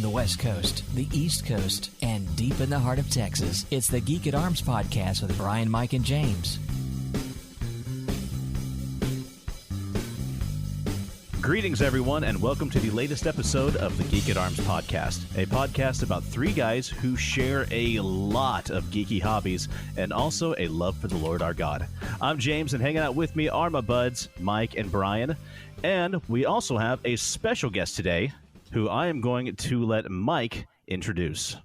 the West Coast, the East Coast, and deep in the heart of Texas. It's the Geek at Arms podcast with Brian, Mike, and James. Greetings, everyone, and welcome to the latest episode of the Geek at Arms podcast, a podcast about three guys who share a lot of geeky hobbies and also a love for the Lord our God. I'm James, and hanging out with me are my buds, Mike and Brian, and we also have a special guest today who I am going to let Mike introduce.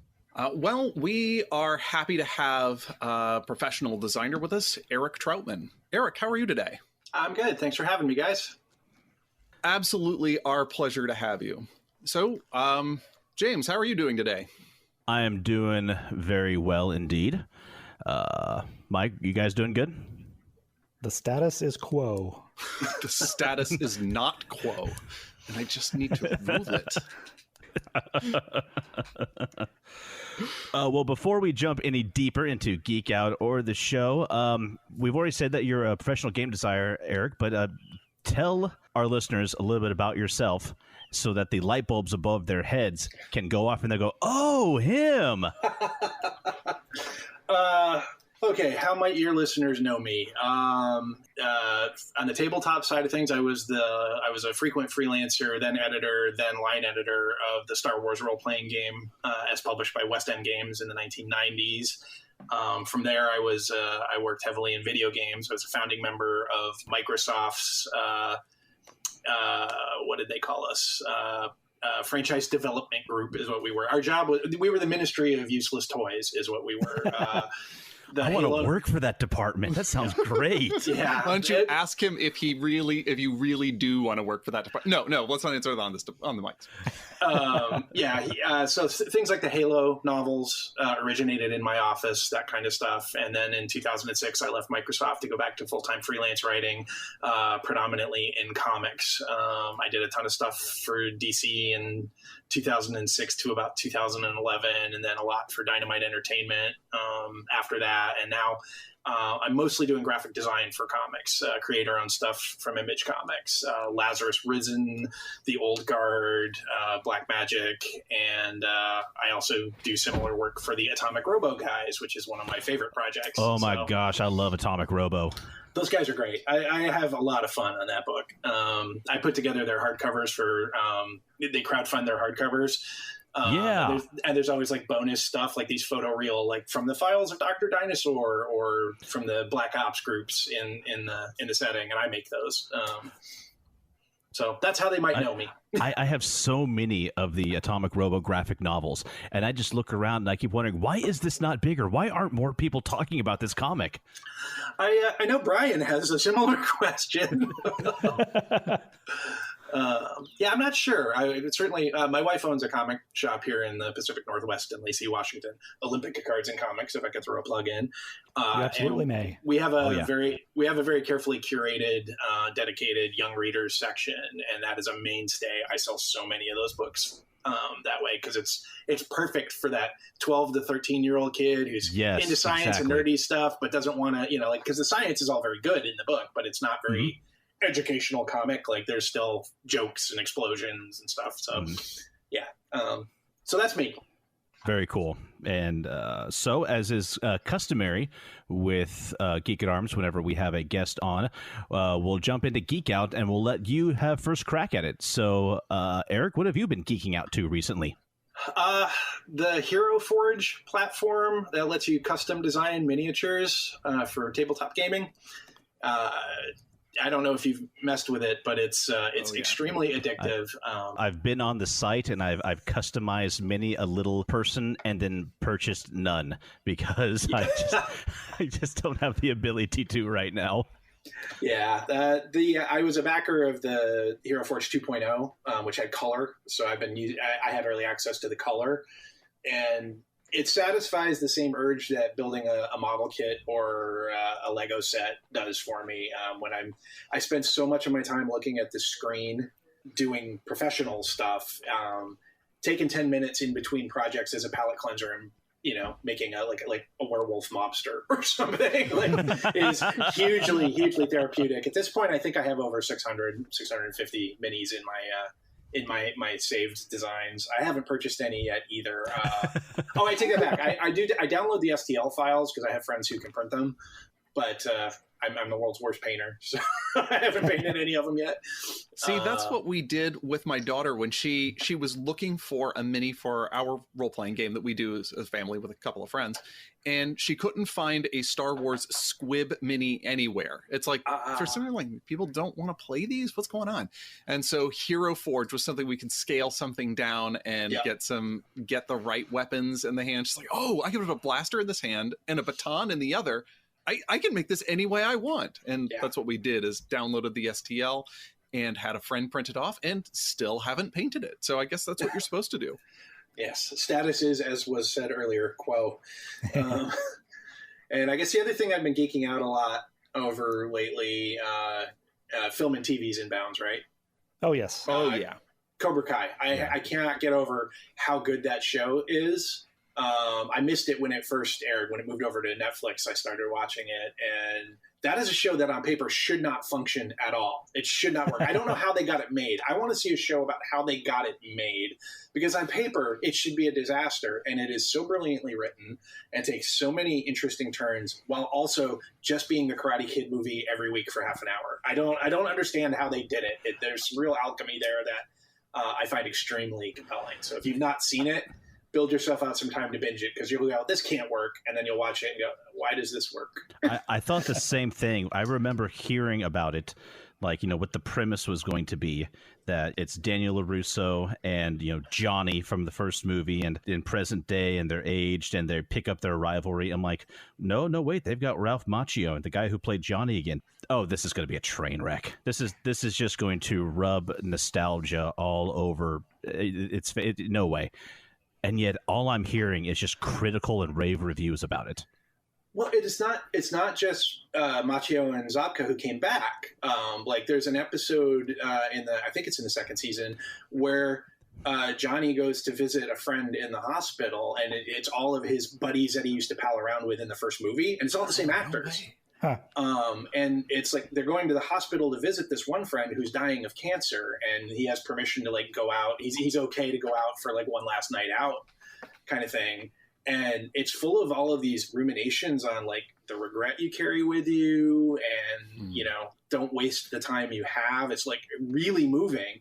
Well, we are happy to have a professional designer with us, Eric Troutman. Eric, how are you today? I'm good. Thanks for having me, guys. Absolutely our pleasure to have you. So, James, how are you doing today? I am doing very well indeed. Mike, you guys doing good? The status is quo. The status is not quo, and I just need to rule it. Well, before we jump any deeper into Geek Out or the show, we've already said that you're a professional game designer, Eric, but tell our listeners a little bit about yourself so that the light bulbs above their heads can go off and they go, oh, him. Okay, how might your listeners know me? On the tabletop side of things, I was a frequent freelancer, then editor, then line editor of the Star Wars role-playing game as published by West End Games in the 1990s. From there, I worked heavily in video games. I was a founding member of Microsoft's, what did they call us? Franchise development group is what we were. Our job was, we were the Ministry of Useless Toys is what we were. I want to work for that department. That sounds great. Yeah. Why don't you ask him if you really do want to work for that department? No, let's not answer that on the mics. So things like the Halo novels originated in my office, that kind of stuff. And then in 2006, I left Microsoft to go back to full-time freelance writing, predominantly in comics. I did a ton of stuff for DC in 2006 to about 2011, and then a lot for Dynamite Entertainment after that. And now I'm mostly doing graphic design for comics, create our own stuff from Image Comics, Lazarus Risen, The Old Guard, Black Magic, and I also do similar work for the Atomic Robo guys, which is one of my favorite projects. Oh my gosh, I love Atomic Robo. Those guys are great. I have a lot of fun on that book. I put together their hardcovers for they crowdfund their hardcovers. And there's always like bonus stuff, like these photoreal, like from the files of Dr. Dinosaur or from the Black Ops groups in the setting, and I make those. So that's how they might know me. I have so many of the Atomic Robo graphic novels, and I just look around and I keep wondering, why is this not bigger? Why aren't more people talking about this comic? I know Brian has a similar question. I'm not sure. Certainly, my wife owns a comic shop here in the Pacific Northwest in Lacey, Washington. Olympic Cards and Comics, if I could throw a plug in. You absolutely may. We have a very carefully curated, dedicated young readers section, and that is a mainstay. I sell so many of those books that way because it's perfect for that 12 to 13-year-old kid who's into science and nerdy stuff, but doesn't want to, because the science is all very good in the book, but it's not very educational comic. Like there's still jokes and explosions and stuff. So so that's me. Very cool. And so as is customary with Geek at Arms, whenever we have a guest on, we'll jump into Geek Out and we'll let you have first crack at it. So Eric, what have you been geeking out to recently? The Hero Forge platform that lets you custom design miniatures for tabletop gaming. I don't know if you've messed with it, but it's extremely addictive. I've been on the site and I've customized many a little person and then purchased none because I just don't have the ability to right now. Yeah, I was a backer of the Hero Forge 2.0, which had color, so I had early access to the color, and it satisfies the same urge that building a model kit or a Lego set does for me. When I spend so much of my time looking at the screen, doing professional stuff, taking 10 minutes in between projects as a palate cleanser and making a werewolf mobster or something is hugely therapeutic. At this point, I think I have over 650 minis in my saved designs. I haven't purchased any yet either. Oh, I take that back. I download the STL files because I have friends who can print them, but I'm the world's worst painter, so I haven't painted any of them yet. See, that's what we did with my daughter when she was looking for a mini for our role-playing game that we do as a family with a couple of friends, and she couldn't find a Star Wars Squib mini anywhere. It's like, for some reason, like, people don't want to play these? What's going on? And so Hero Forge was something we can scale something down and get the right weapons in the hand. She's like, oh, I can have a blaster in this hand and a baton in the other. I can make this any way I want. And that's what we did, is downloaded the STL and had a friend print it off, and still haven't painted it. So I guess that's what you're supposed to do. Yes. Status is, as was said earlier, quo. And I guess the other thing I've been geeking out a lot over lately, film and TV's Inbounds, right? Oh, yes. Yeah. Cobra Kai. I cannot get over how good that show is. I missed it when it first aired. When it moved over to Netflix, I started watching it, and that is a show that on paper should not function at all. It should not work. I don't know how they got it made. I want to see a show about how they got it made, because on paper it should be a disaster, and it is so brilliantly written and takes so many interesting turns while also just being the Karate Kid movie every week for half an hour. I don't understand how they did it. There's some real alchemy there that I find extremely compelling. So if you've not seen it, build yourself out some time to binge it, because you'll go, this can't work, and then you'll watch it and go, why does this work? I thought the same thing. I remember hearing about it, like, what the premise was going to be, that it's Daniel LaRusso and, Johnny from the first movie, and in present day, and they're aged, and they pick up their rivalry. I'm like, no, wait, they've got Ralph Macchio and the guy who played Johnny again. Oh, this is going to be a train wreck. This is just going to rub nostalgia all over. No way. And yet all I'm hearing is just critical and rave reviews about it. Well, it's not just Macchio and Zabka who came back. Like, there's an episode I think it's in the second season, where Johnny goes to visit a friend in the hospital, and it's all of his buddies that he used to pal around with in the first movie, and it's all the same actors. Huh. And it's like they're going to the hospital to visit this one friend who's dying of cancer, and he has permission to, like, go out. He's okay to go out for, like, one last night out kind of thing. And it's full of all of these ruminations on, like, the regret you carry with you, and, don't waste the time you have. It's, like, really moving.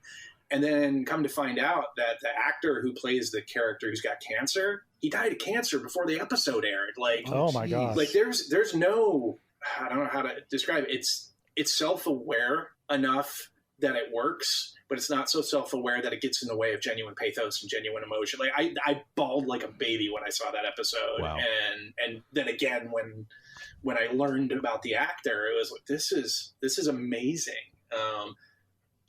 And then come to find out that the actor who plays the character who's got cancer, he died of cancer before the episode aired. Like, oh my gosh. Like, there's no, I don't know how to describe it. It's self-aware enough that it works, but it's not so self-aware that it gets in the way of genuine pathos and genuine emotion. Like, I bawled like a baby when I saw that episode. Wow. And then again, when I learned about the actor, it was like, this is amazing.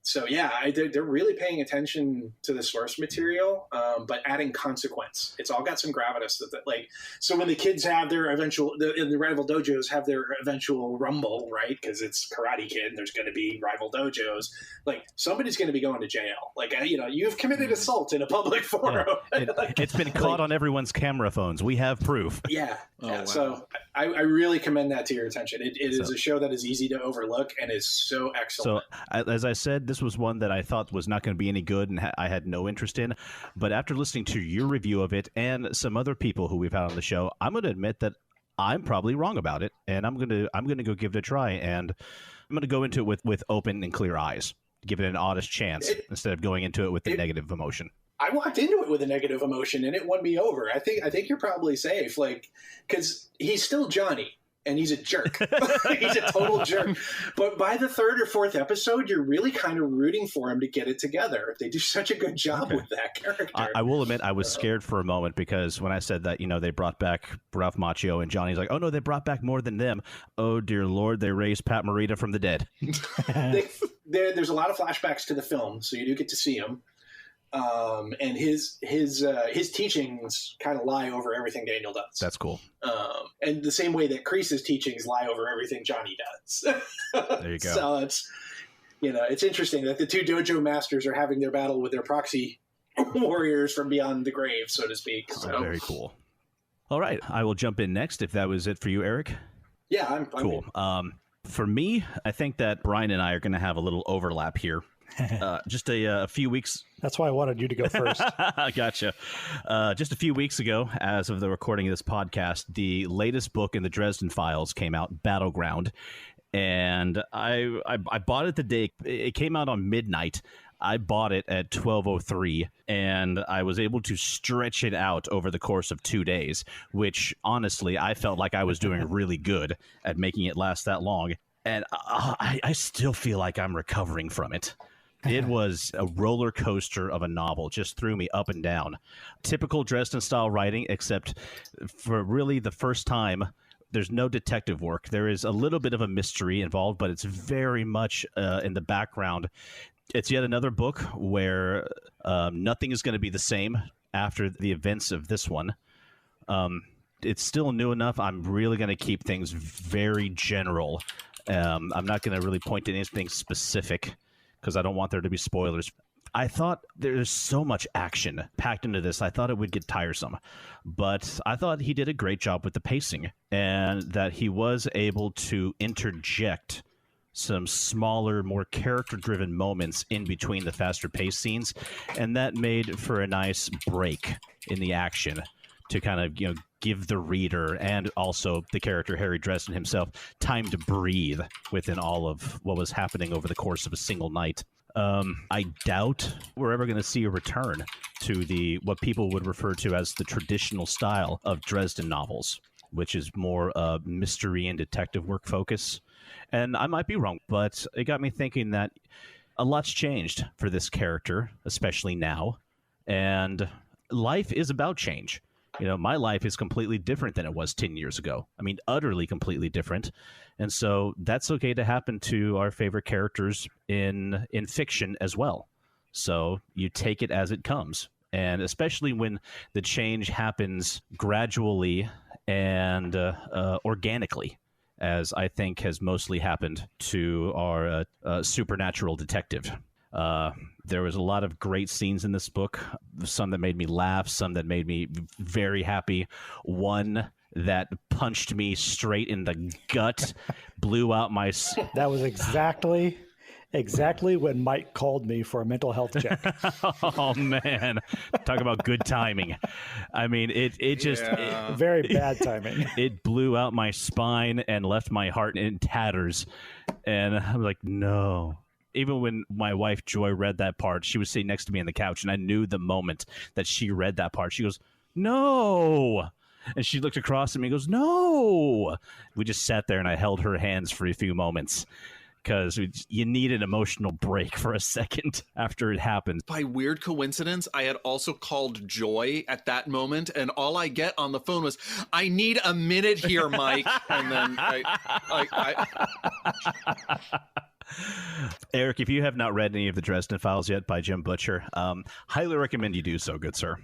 So yeah, they're really paying attention to the source material, but adding consequence. It's all got some gravitas that like. So when the kids have their the rival dojos have their eventual rumble, right? Because it's Karate Kid, and there's going to be rival dojos. Like, somebody's going to be going to jail. Like, you've committed assault in a public forum. Yeah. It's been caught on everyone's camera phones. We have proof. Yeah. Oh, yeah. wow. So I really commend that to your attention. It is a show that is easy to overlook and is so excellent. So as I said, this was one that I thought was not going to be any good, and I had no interest in. But after listening to your review of it and some other people who we've had on the show, I'm going to admit that I'm probably wrong about it, and I'm going to go give it a try, and I'm going to go into it with open and clear eyes, give it an honest chance instead of going into it with the negative emotion. I walked into it with a negative emotion, and it won me over. I think you're probably safe, like, because he's still Johnny. And he's a jerk. He's a total jerk. But by the third or fourth episode, you're really kind of rooting for him to get it together. They do such a good job with that character. I will admit I was scared for a moment, because when I said that, they brought back Ralph Macchio and Johnny's like, oh no, they brought back more than them. Oh dear Lord, they raised Pat Morita from the dead. There's a lot of flashbacks to the film, so you do get to see him. And his teachings kind of lie over everything Daniel does. That's cool. And the same way that Kreese's teachings lie over everything Johnny does. There you go. So it's interesting that the two dojo masters are having their battle with their proxy warriors from beyond the grave, so to speak. So. Very cool. All right, I will jump in next if that was it for you, Eric. Yeah, I'm cool. For me, I think that Brian and I are going to have a little overlap here. Just a few weeks. That's why I wanted you to go first. Gotcha. Just a few weeks ago, as of the recording of this podcast, the latest book in the Dresden Files came out, Battleground. And I bought it the day it came out on midnight. I bought it at 12:03, and I was able to stretch it out over the course of 2 days, which honestly, I felt like I was doing really good at making it last that long. And I still feel like I'm recovering from it. It was a roller coaster of a novel, just threw me up and down. Typical Dresden style writing, except for really the first time, there's no detective work. There is a little bit of a mystery involved, but it's very much in the background. It's yet another book where nothing is going to be the same after the events of this one. It's still new enough. I'm really going to keep things very general. I'm not going to really point to anything specific because I don't want there to be spoilers. I thought there's so much action packed into this. I thought it would get tiresome, but I thought he did a great job with the pacing and that he was able to interject some smaller, more character-driven moments in between the faster-paced scenes, and that made for a nice break in the action to kind of, give the reader and also the character Harry Dresden himself time to breathe within all of what was happening over the course of a single night. I doubt we're ever going to see a return to what people would refer to as the traditional style of Dresden novels, which is more mystery and detective work focus. And I might be wrong, but it got me thinking that a lot's changed for this character, especially now. And life is about change. My life is completely different than it was 10 years ago. I mean, utterly completely different. And so that's okay to happen to our favorite characters in fiction as well. So you take it as it comes. And especially when the change happens gradually and organically, as I think has mostly happened to our supernatural detective. There was a lot of great scenes in this book, some that made me laugh, some that made me very happy. One that punched me straight in the gut, blew out my... That was exactly when Mike called me for a mental health check. Oh, man. Talk about good timing. I mean, it just... very bad timing. It blew out my spine and left my heart in tatters. And I was like, no. Even when my wife, Joy, read that part, she was sitting next to me on the couch, and I knew the moment that she read that part. She goes, no. And she looked across at me and goes, no. We just sat there, and I held her hands for a few moments because you need an emotional break for a second after it happened. By weird coincidence, I had also called Joy at that moment, and all I get on the phone was, I need a minute here, Mike. And then I Eric, if you have not read any of the Dresden Files yet by Jim Butcher, highly recommend you do so, good sir.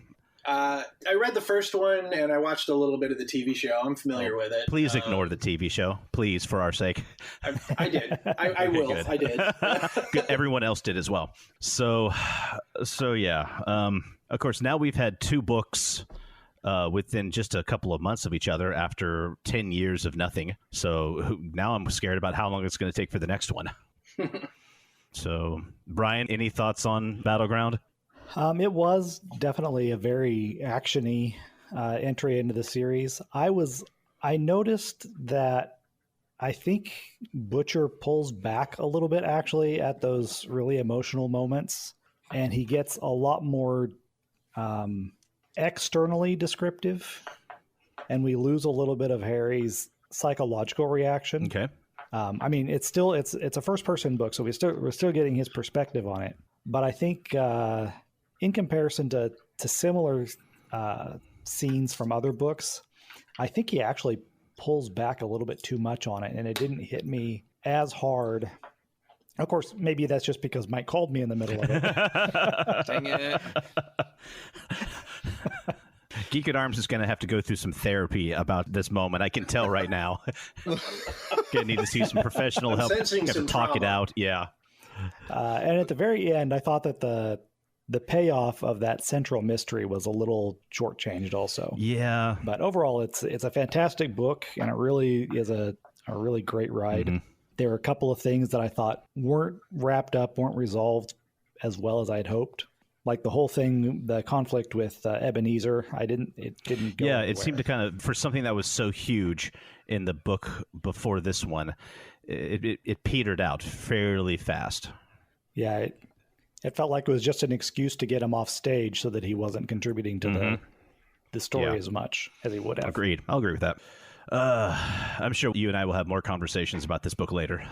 I read the first one and I watched a little bit of the TV show. I'm familiar with it. Please ignore the TV show, please, for our sake. I did. I will. Good. I did. Good. Everyone else did as well. So yeah. Of course, now we've had two books within just a couple of months of each other after 10 years of nothing. So now I'm scared about how long it's going to take for the next one. So, Brian, any thoughts on Battleground? It was definitely a very action-y entry into the series. I noticed that I think Butcher pulls back a little bit, actually, at those really emotional moments, and he gets a lot more externally descriptive, and we lose a little bit of Harry's psychological reaction. Okay. I mean, it's a first-person book, so we're still getting his perspective on it. But I think in comparison to similar scenes from other books, I think he actually pulls back a little bit too much on it, and it didn't hit me as hard. Of course, maybe that's just because Mike called me in the middle of it. Dang it. Geek at Arms is going to have to go through some therapy about this moment. I can tell right now. Going to need to see some professional help. Have to talk it out. Yeah. And at the very end, I thought that the payoff of that central mystery was a little shortchanged also. Yeah. But overall, it's a fantastic book, and it really is a really great ride. Mm-hmm. There were a couple of things that I thought weren't wrapped up, weren't resolved as well as I'd hoped. Like the whole thing, the conflict with Ebenezer, it didn't go anywhere. It seemed to kind of, for something that was so huge in the book before this one, it petered out fairly fast. Yeah, it felt like it was just an excuse to get him off stage so that he wasn't contributing to the story as much as he would have. Agreed. I'll agree with that. I'm sure you and I will have more conversations about this book later.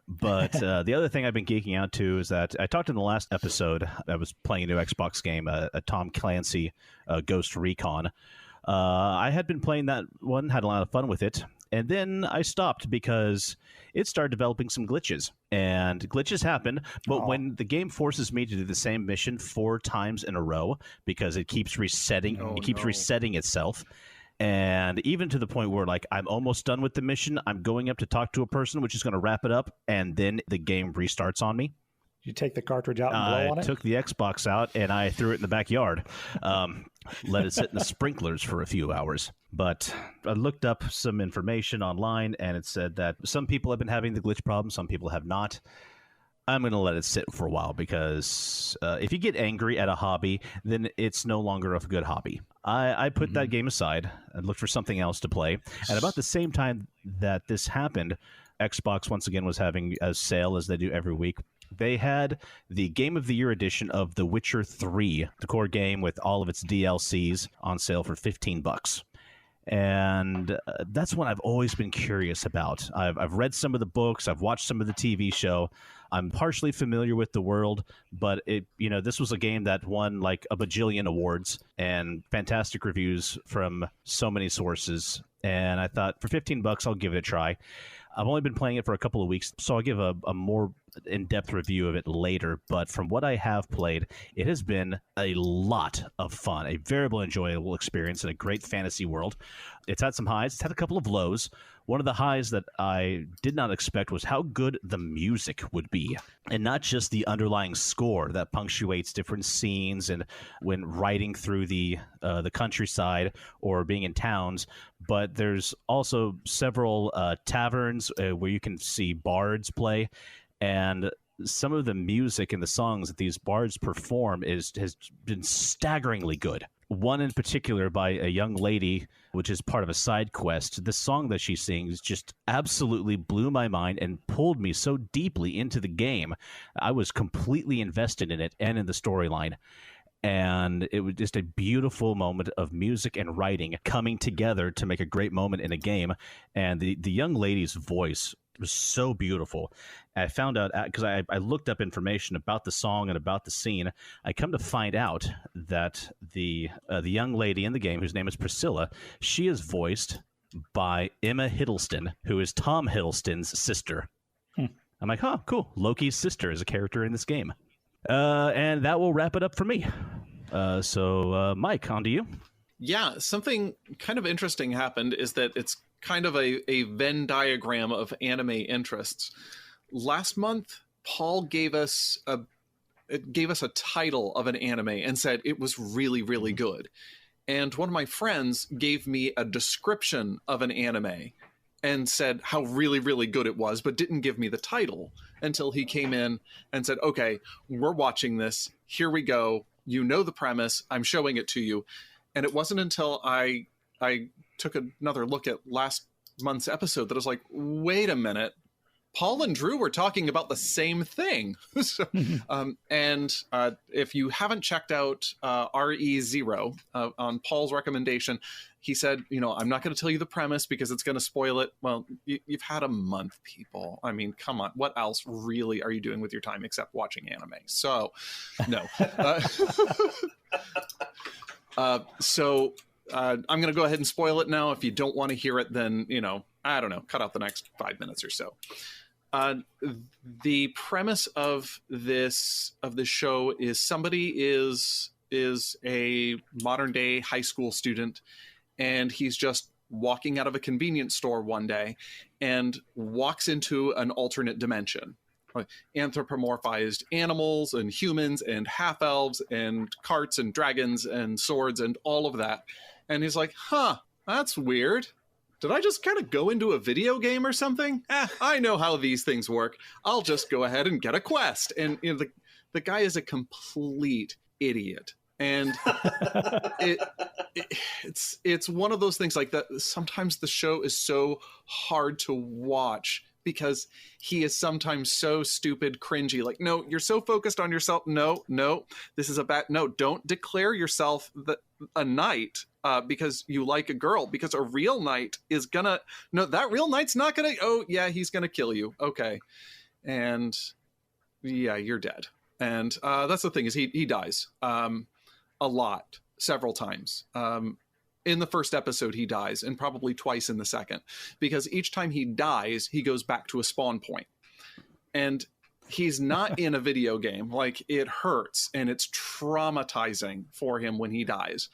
But the other thing I've been geeking out to is that I talked in the last episode, I was playing a new Xbox game, a Tom Clancy Ghost Recon. I had been playing that one, had a lot of fun with it. And then I stopped because it started developing some glitches. And glitches happen, but when the game forces me to do the same mission 4 times in a row because it keeps resetting, resetting itself. And even to the point where, like, I'm almost done with the mission, I'm going up to talk to a person, which is going to wrap it up, and then the game restarts on me. You take the cartridge out and blow on it? I took the Xbox out, and I threw it in the backyard. Let it sit in the sprinklers for a few hours. But I looked up some information online, and it said that some people have been having the glitch problem, some people have not. I'm going to let it sit for a while because if you get angry at a hobby, then it's no longer a good hobby. I put that game aside and looked for something else to play. And about the same time that this happened, Xbox once again was having a sale, as they do every week. They had the Game of the Year edition of The Witcher 3, the core game with all of its DLCs, on sale for $15. And that's one I've always been curious about. I've read some of the books, I've watched some of the TV show. I'm partially familiar with the world, but this was a game that won like a bajillion awards and fantastic reviews from so many sources. And I thought, for $15, I'll give it a try. I've only been playing it for a couple of weeks, so I'll give a more in-depth review of it later. But from what I have played, it has been a lot of fun, a very enjoyable experience in a great fantasy world. It's had some highs. It's had a couple of lows. One of the highs that I did not expect was how good the music would be, and not just the underlying score that punctuates different scenes and when riding through the countryside or being in towns, but there's also several taverns where you can see bards play, and some of the music and the songs that these bards perform has been staggeringly good. One in particular by a young lady, which is part of a side quest. The song that she sings just absolutely blew my mind and pulled me so deeply into the game. I was completely invested in it and in the storyline. And it was just a beautiful moment of music and writing coming together to make a great moment in a game. And the young lady's voice was so beautiful. I found out, because I looked up information about the song and about the scene. I come to find out that the young lady in the game, whose name is Priscilla, she is voiced by Emma Hiddleston, who is Tom Hiddleston's sister. I'm like, cool. Loki's sister is a character in this game. And that will wrap it up for me. So, Mike, on to you. Yeah, something kind of interesting happened is that it's kind of a Venn diagram of anime interests. Last month, Paul gave us a title of an anime and said it was really, really good. And one of my friends gave me a description of an anime and said how really, really good it was, but didn't give me the title until he came in and said, okay, we're watching this. Here we go. You know the premise. I'm showing it to you. And it wasn't until I took another look at last month's episode that I was like, wait a minute. Paul and Drew were talking about the same thing. And if you haven't checked out RE0 on Paul's recommendation, he said, I'm not going to tell you the premise because it's going to spoil it. Well, you've had a month, people. I mean, come on. What else really are you doing with your time except watching anime? So, no. I'm going to go ahead and spoil it now. If you don't want to hear it, then, I don't know, cut out the next 5 minutes or so. The premise of this show is somebody is a modern day high school student, and he's just walking out of a convenience store one day and walks into an alternate dimension. Anthropomorphized animals and humans and half elves and carts and dragons and swords and all of that. And he's like, that's weird. Did I just kind of go into a video game or something? I know how these things work. I'll just go ahead and get a quest. And the guy is a complete idiot. And it's one of those things like that. Sometimes the show is so hard to watch because he is sometimes so stupid, cringy. Like, no, you're so focused on yourself. No, this is a bad. No, don't declare yourself a knight because you like a girl, because a real knight is gonna. No, that real knight's not gonna. Oh, yeah, he's gonna kill you. Okay. And yeah, you're dead. And that's the thing is he dies. A lot, several times. In the first episode, he dies, and probably twice in the second, because each time he dies, he goes back to a spawn point. And he's not in a video game. Like, it hurts, and it's traumatizing for him when he dies.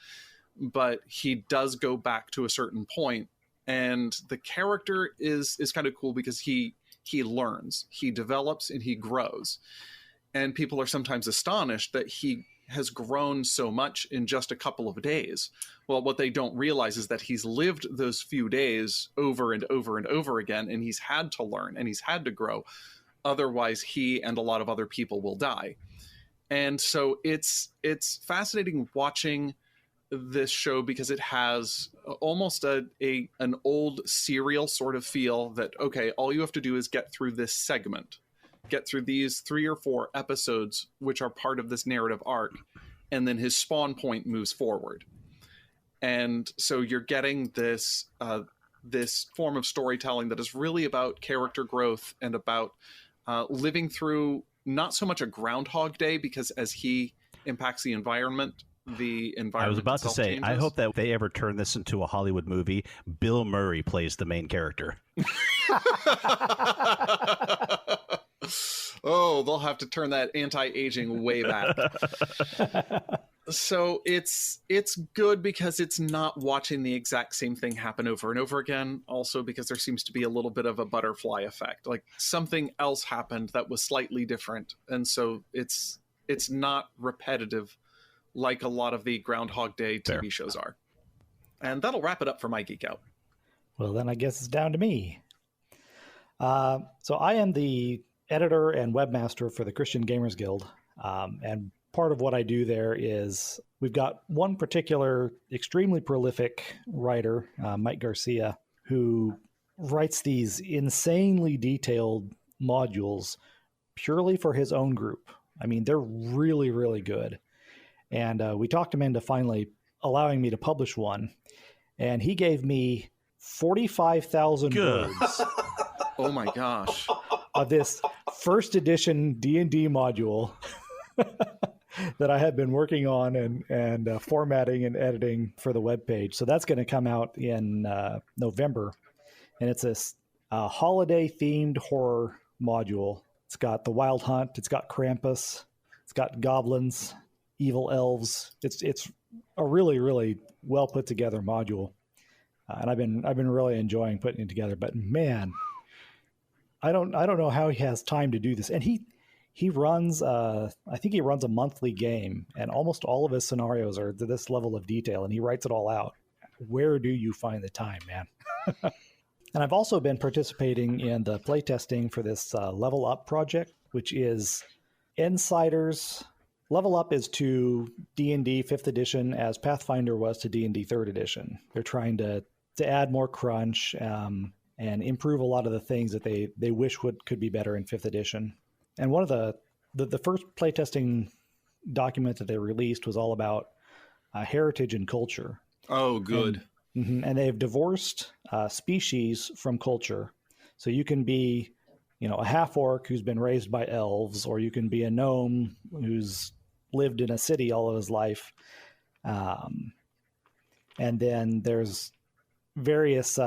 But he does go back to a certain point, and the character is kind of cool because he learns, he develops, and he grows. And people are sometimes astonished that he has grown so much in just a couple of days. Well, what they don't realize is that he's lived those few days over and over and over again, and he's had to learn and he's had to grow. Otherwise, he and a lot of other people will die. And so it's fascinating watching this show because it has almost an old serial sort of feel that, okay, all you have to do is get through this segment, get through these 3 or 4 episodes, which are part of this narrative arc, and then his spawn point moves forward. And so you're getting this form of storytelling that is really about character growth and about living through not so much a Groundhog Day, because as he impacts the environment I was about to say, changes. I hope that they ever turn this into a Hollywood movie. Bill Murray plays the main character. Oh, they'll have to turn that anti-aging way back. So it's good because it's not watching the exact same thing happen over and over again. Also because there seems to be a little bit of a butterfly effect. Like something else happened that was slightly different. And so it's not repetitive like a lot of the Groundhog Day TV shows are. And that'll wrap it up for my Geek Out. Well, then I guess it's down to me. So I am the editor and webmaster for the Christian Gamers Guild. And part of what I do there is we've got one particular extremely prolific writer, Mike Garcia, who writes these insanely detailed modules purely for his own group. I mean, they're really, really good. And we talked him into finally allowing me to publish one. And he gave me 45,000 words. Oh my gosh. Of this first edition D&D module that I had been working on and formatting and editing for the webpage. So that's going to come out in November. And it's this holiday-themed horror module. It's got the Wild Hunt. It's got Krampus. It's got goblins, evil elves. It's a really, really well put together module. And I've been really enjoying putting it together. But man, I don't know how he has time to do this. And he runs I think he runs a monthly game, and almost all of his scenarios are to this level of detail, and he writes it all out. Where do you find the time, man? And I've also been participating in the playtesting for this Level Up project, which is Insiders. Level Up is to D&D 5th edition as Pathfinder was to D&D 3rd edition. They're trying to add more crunch and improve a lot of the things that they wish could be better in 5th edition. And one of the first playtesting document that they released was all about heritage and culture. Oh, good. And they've divorced species from culture. So you can be, a half-orc who's been raised by elves, or you can be a gnome who's lived in a city all of his life. And then there's various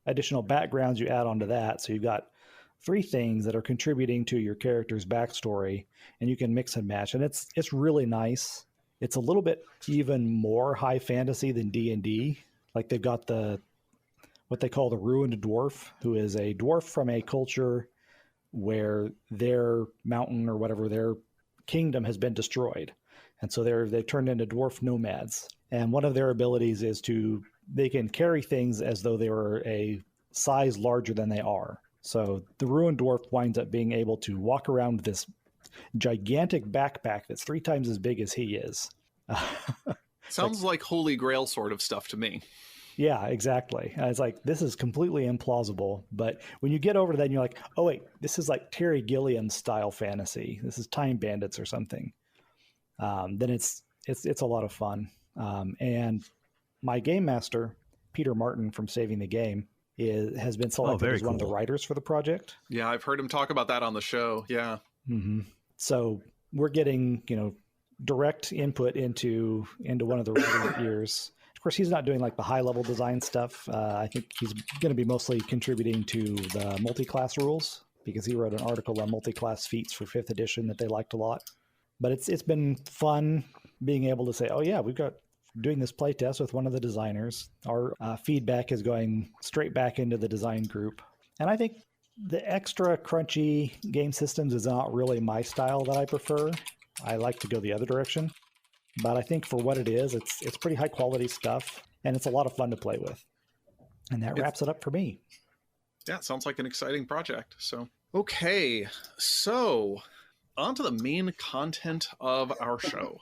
additional backgrounds you add onto that. So you've got 3 things that are contributing to your character's backstory, and you can mix and match. And it's really nice. It's a little bit even more high fantasy than D&D. Like they've got what they call the ruined dwarf, who is a dwarf from a culture where their mountain or whatever, their kingdom has been destroyed. And so they've turned into dwarf nomads. And one of their abilities is they can carry things as though they were a size larger than they are. So the Ruined Dwarf winds up being able to walk around with this gigantic backpack that's 3 times as big as he is. Sounds like Holy Grail sort of stuff to me. Yeah, exactly. It's like, this is completely implausible. But when you get over to that, and you're like, oh, wait, this is like Terry Gilliam style fantasy. This is Time Bandits or something. Then it's a lot of fun. And my game master, Peter Martin from Saving the Game, has been selected as one of the writers for the project. Yeah, I've heard him talk about that on the show. Yeah. Mm-hmm. So we're getting, direct input into one of the writing ears. Of course, he's not doing like the high level design stuff. I think he's going to be mostly contributing to the multi-class rules, because he wrote an article on multi-class feats for 5th edition that they liked a lot. But it's been fun being able to say, oh yeah, we've got doing this playtest with one of the designers. Our feedback is going straight back into the design group. And I think the extra crunchy game systems is not really my style that I prefer. I like to go the other direction. But I think for what it is, it's pretty high quality stuff, and it's a lot of fun to play with. And that wraps it up for me. Yeah, it sounds like an exciting project. So, okay. So, on to the main content of our show.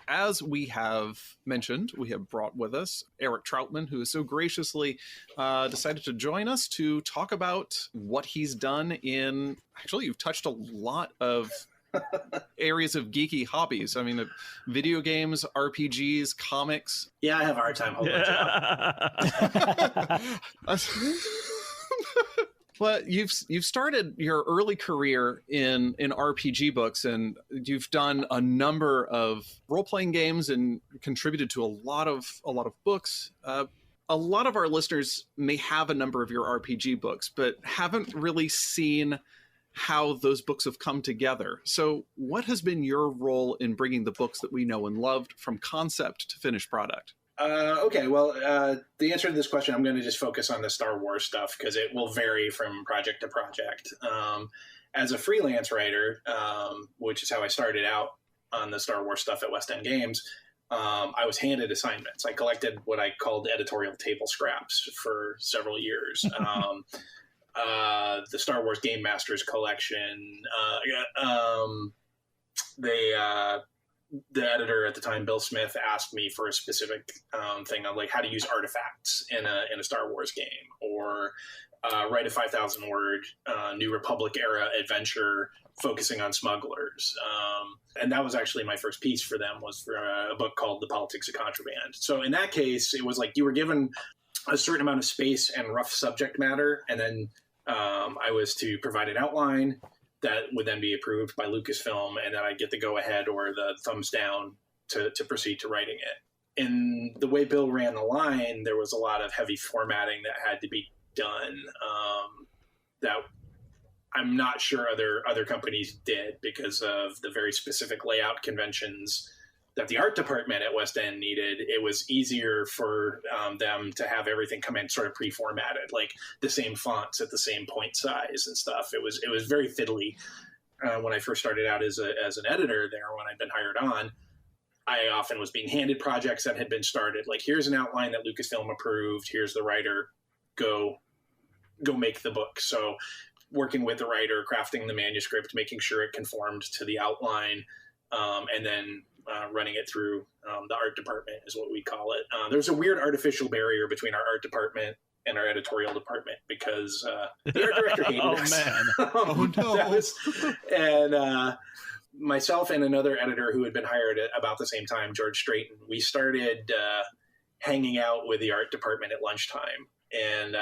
As we have mentioned, we have brought with us Eric Troutman, who has so graciously decided to join us to talk about what he's done in... Actually, you've touched a lot of areas of geeky hobbies. I mean, video games, RPGs, comics. Yeah, I have a hard time holding it up. Well, you've started your early career in RPG books, and you've done a number of role-playing games and contributed to a lot of books. A lot of our listeners may have a number of your RPG books, but haven't really seen how those books have come together. So what has been your role in bringing the books that we know and loved from concept to finished product? Okay, well, the answer to this question, I'm going to just focus on the Star Wars stuff because it will vary from project to project. As a freelance writer, which is how I started out on the Star Wars stuff at West End Games, I was handed assignments. I collected what I called editorial table scraps for several years. The Star Wars Game Masters collection. The editor at the time, Bill Smith, asked me for a specific thing on like how to use artifacts in a Star Wars game, or write a 5,000 word New Republic era adventure focusing on smugglers. And that was actually my first piece for them, was for a book called The Politics of Contraband. So in that case, it was like you were given a certain amount of space and rough subject matter, and then I was to provide an outline that would then be approved by Lucasfilm, and then I'd get the go-ahead or the thumbs down to proceed to writing it. In the way Bill ran the line, there was a lot of heavy formatting that had to be done that I'm not sure other companies did, because of the very specific layout conventions that the art department at West End needed. It was easier for them to have everything come in sort of pre-formatted, like the same fonts at the same point size and stuff. It was very fiddly. When I first started out as an editor there, when I'd been hired on, I often was being handed projects that had been started. Like, here's an outline that Lucasfilm approved. Here's the writer. Go make the book. So working with the writer, crafting the manuscript, making sure it conformed to the outline, and then running it through the art department is what we call it. There's a weird artificial barrier between our art department and our editorial department, because the art director hated us. Man. Oh, no. And myself and another editor who had been hired at about the same time, George Straighton, we started hanging out with the art department at lunchtime. And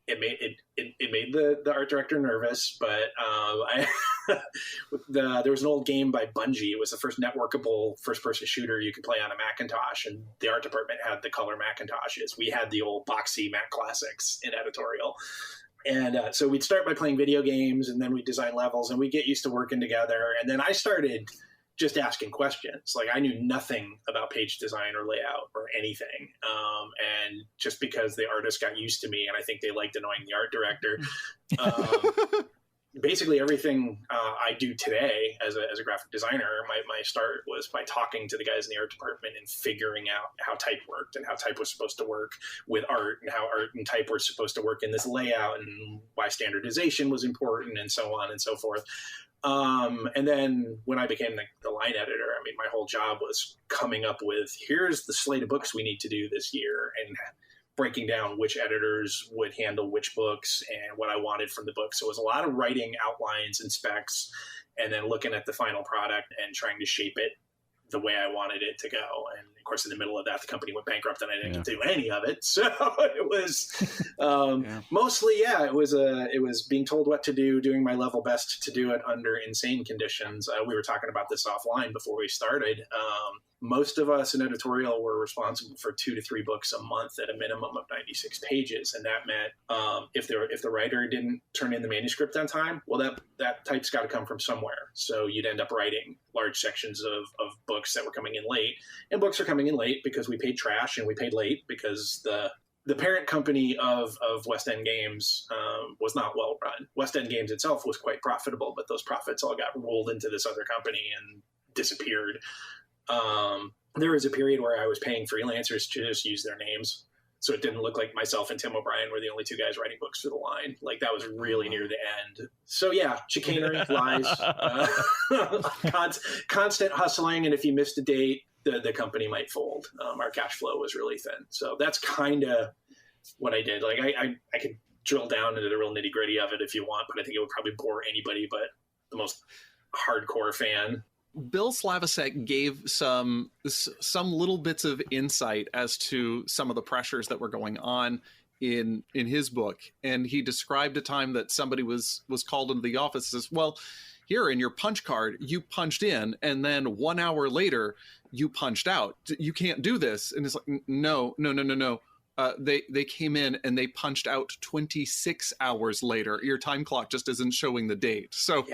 it made the art director nervous, but there was an old game by Bungie. It was the first networkable first-person shooter you could play on a Macintosh, and the art department had the color Macintoshes. We had the old boxy Mac Classics in editorial. And so we'd start by playing video games, and then we'd design levels, and we'd get used to working together. And then I started just asking questions. Like, I knew nothing about page design or layout or anything. And just because the artists got used to me, and I think they liked annoying the art director, basically everything I do today as a graphic designer, my start was by talking to the guys in the art department and figuring out how type worked and how type was supposed to work with art and how art and type were supposed to work in this layout and why standardization was important and so on and so forth. And then when I became the line editor, I mean, my whole job was coming up with, here's the slate of books we need to do this year, and breaking down which editors would handle which books and what I wanted from the book. So it was a lot of writing outlines and specs and then looking at the final product and trying to shape it the way I wanted it to go. And of course, in the middle of that, the company went bankrupt and I didn't do any of it. So it was mostly, it was being told what to do, doing my level best to do it under insane conditions. We were talking about this offline before we started. Most of us in editorial were responsible for 2 to 3 books a month at a minimum of 96 pages. And that meant if the writer didn't turn in the manuscript on time, well, that type's got to come from somewhere. So you'd end up writing large sections of books that were coming in late. And books are coming in late because we paid trash and we paid late because the parent company of West End Games was not well run. West End Games itself was quite profitable, but those profits all got rolled into this other company and disappeared. There was a period where I was paying freelancers to just use their names, so it didn't look like myself and Tim O'Brien were the only 2 guys writing books for the line. Like, that was really near the end. So yeah, chicanery, lies, constant hustling, and if you missed a date, the company might fold. Our cash flow was really thin. So that's kind of what I did. Like, I could drill down into the real nitty gritty of it if you want, but I think it would probably bore anybody but the most hardcore fan. Bill Slavicsek gave some little bits of insight as to some of the pressures that were going on in his book. And he described a time that somebody was called into the office and says, well, here in your punch card, you punched in, and then 1 hour later you punched out. You can't do this. And it's like, no. They came in and they punched out 26 hours later. Your time clock just isn't showing the date. So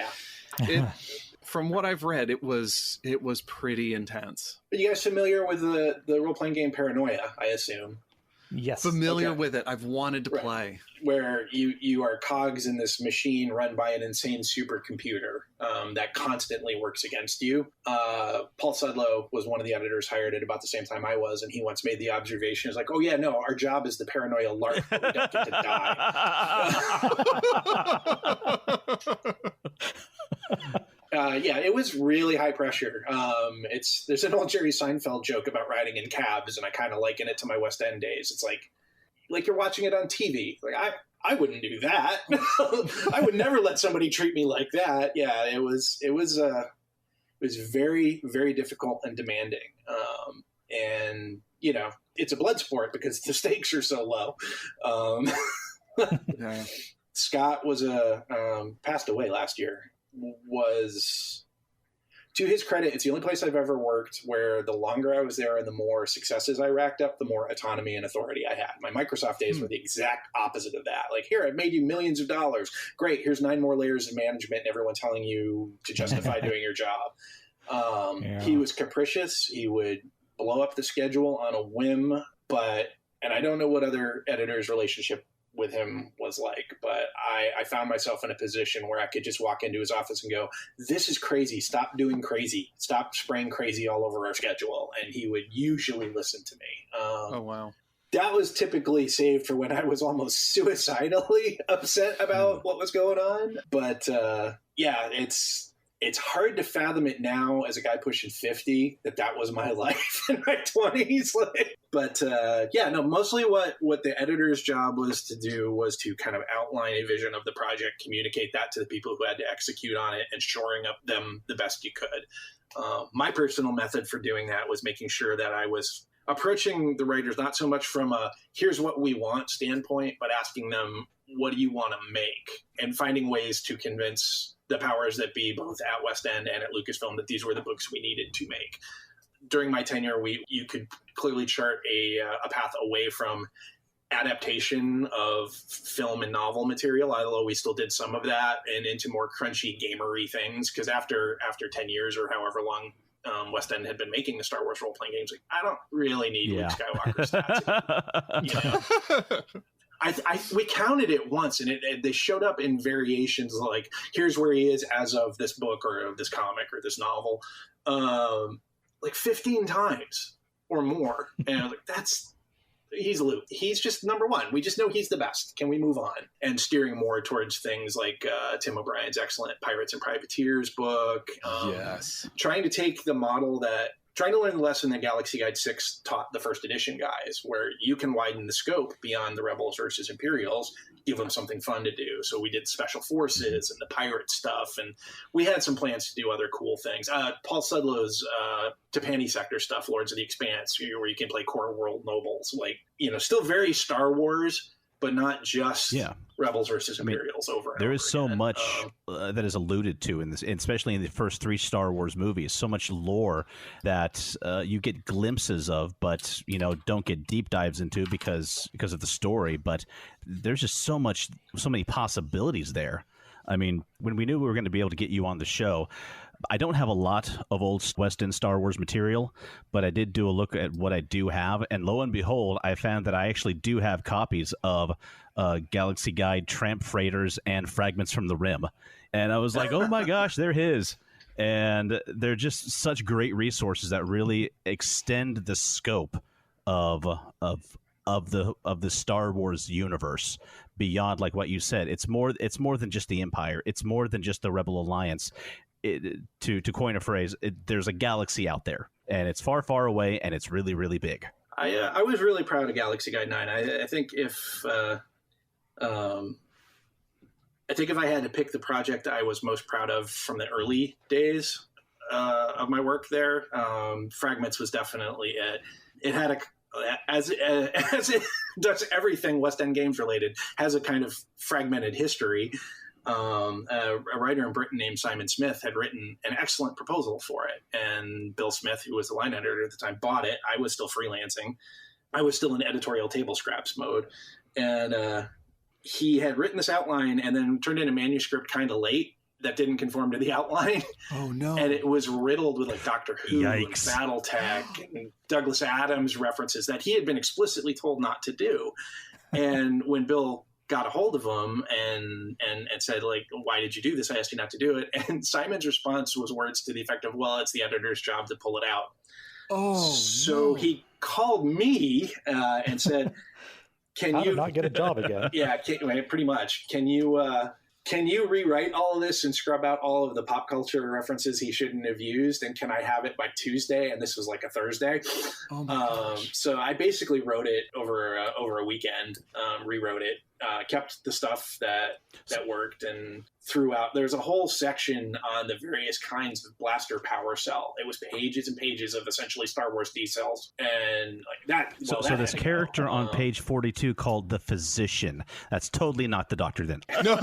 from what I've read, it was pretty intense. Are you guys familiar with the role-playing game Paranoia, I assume? Yes. Familiar with it. I've wanted to play. Where you are cogs in this machine run by an insane supercomputer that constantly works against you. Paul Sudlow was one of the editors hired at about the same time I was, and he once made the observation, he's like, oh yeah, no, our job is the paranoia lark, but we don't get to die. It was really high pressure. There's an old Jerry Seinfeld joke about riding in cabs, and I kind of liken it to my West End days. It's like you're watching it on TV. Like, I wouldn't do that. I would never let somebody treat me like that. Yeah, it was very, very difficult and demanding. And you know, it's a blood sport because the stakes are so low. Scott was passed away last year. Was, to his credit, it's the only place I've ever worked where the longer I was there and the more successes I racked up, the more autonomy and authority I had. My Microsoft days were the exact opposite of that. Like, here, I've made you millions of dollars. Great, here's 9 more layers of management and everyone telling you to justify doing your job. He was capricious. He would blow up the schedule on a whim, and I don't know what other editors' relationship with him was like, but I found myself in a position where I could just walk into his office and go, this is crazy. Stop doing crazy. Stop spraying crazy all over our schedule. And he would usually listen to me. Oh, wow. That was typically saved for when I was almost suicidally upset about what was going on. But it's hard to fathom it now as a guy pushing 50 that was my life in my 20s. Mostly what the editor's job was to do was to kind of outline a vision of the project, communicate that to the people who had to execute on it, and shoring up them the best you could. My personal method for doing that was making sure that I was approaching the writers not so much from a here's what we want standpoint, but asking them, what do you want to make? And finding ways to convince the powers that be, both at West End and at Lucasfilm, that these were the books we needed to make. During my tenure, you could clearly chart a path away from adaptation of film and novel material, although we still did some of that, and into more crunchy gamery things. Because after 10 years or however long West End had been making the Star Wars role-playing games, like, I don't really need Luke Skywalker stats. we counted it once, and they showed up in variations like, here's where he is as of this book or of this comic or this novel, like 15 times or more. And I was like, he's Luke. He's just number one. We just know he's the best. Can we move on? And steering more towards things like Tim O'Brien's excellent Pirates and Privateers book. Yes. Trying to learn the lesson that Galaxy Guide 6 taught the first edition guys, where you can widen the scope beyond the Rebels versus Imperials, give them something fun to do. So we did Special Forces and the pirate stuff, and we had some plans to do other cool things. Paul Sudlow's Tapani Sector stuff, Lords of the Expanse, where you can play core world nobles, like, still very Star Wars, but not just Rebels versus Imperials over and there over is so again. much that is alluded to in this, especially in the first 3 Star Wars movies. So much lore that you get glimpses of, but don't get deep dives into because of the story. But there's just so many possibilities there. I mean, when we knew we were going to be able to get you on the show, I don't have a lot of old West End Star Wars material, but I did do a look at what I do have, and lo and behold, I found that I actually do have copies of Galaxy Guide, Tramp Freighters, and Fragments from the Rim. And I was like, oh my gosh, they're his. And they're just such great resources that really extend the scope of the Star Wars universe beyond, like what you said. It's more than just the Empire. It's more than just the Rebel Alliance. To coin a phrase, there's a galaxy out there, and it's far, far away, and it's really, really big. I was really proud of Galaxy Guide 9. I think if I had to pick the project I was most proud of from the early days of my work there, Fragments was definitely it. It had as it does everything West End Games related, has a kind of fragmented history. A writer in Britain named Simon Smith had written an excellent proposal for it, and Bill Smith, who was the line editor at the time, bought it. I was still freelancing. I was still in editorial table scraps mode, and he had written this outline and then turned in a manuscript kind of late that didn't conform to the outline. Oh no! And it was riddled with like Doctor Who Yikes. and BattleTech and Douglas Adams references that he had been explicitly told not to do. And when Bill got a hold of him and said, like, why did you do this? I asked you not to do it. And Simon's response was words to the effect of, well, it's the editor's job to pull it out. So he called me and said, How to not get a job again. Yeah, pretty much. Can you rewrite all of this and scrub out all of the pop culture references he shouldn't have used? And can I have it by Tuesday? And this was like a Thursday. Oh my gosh. So I basically wrote it over a weekend, rewrote it, kept the stuff that worked, and threw out. There's a whole section on the various kinds of blaster power cell. It was pages and pages of essentially Star Wars D-cells. And like that. So this character on page 42 called the Physician. That's totally not the Doctor then. No.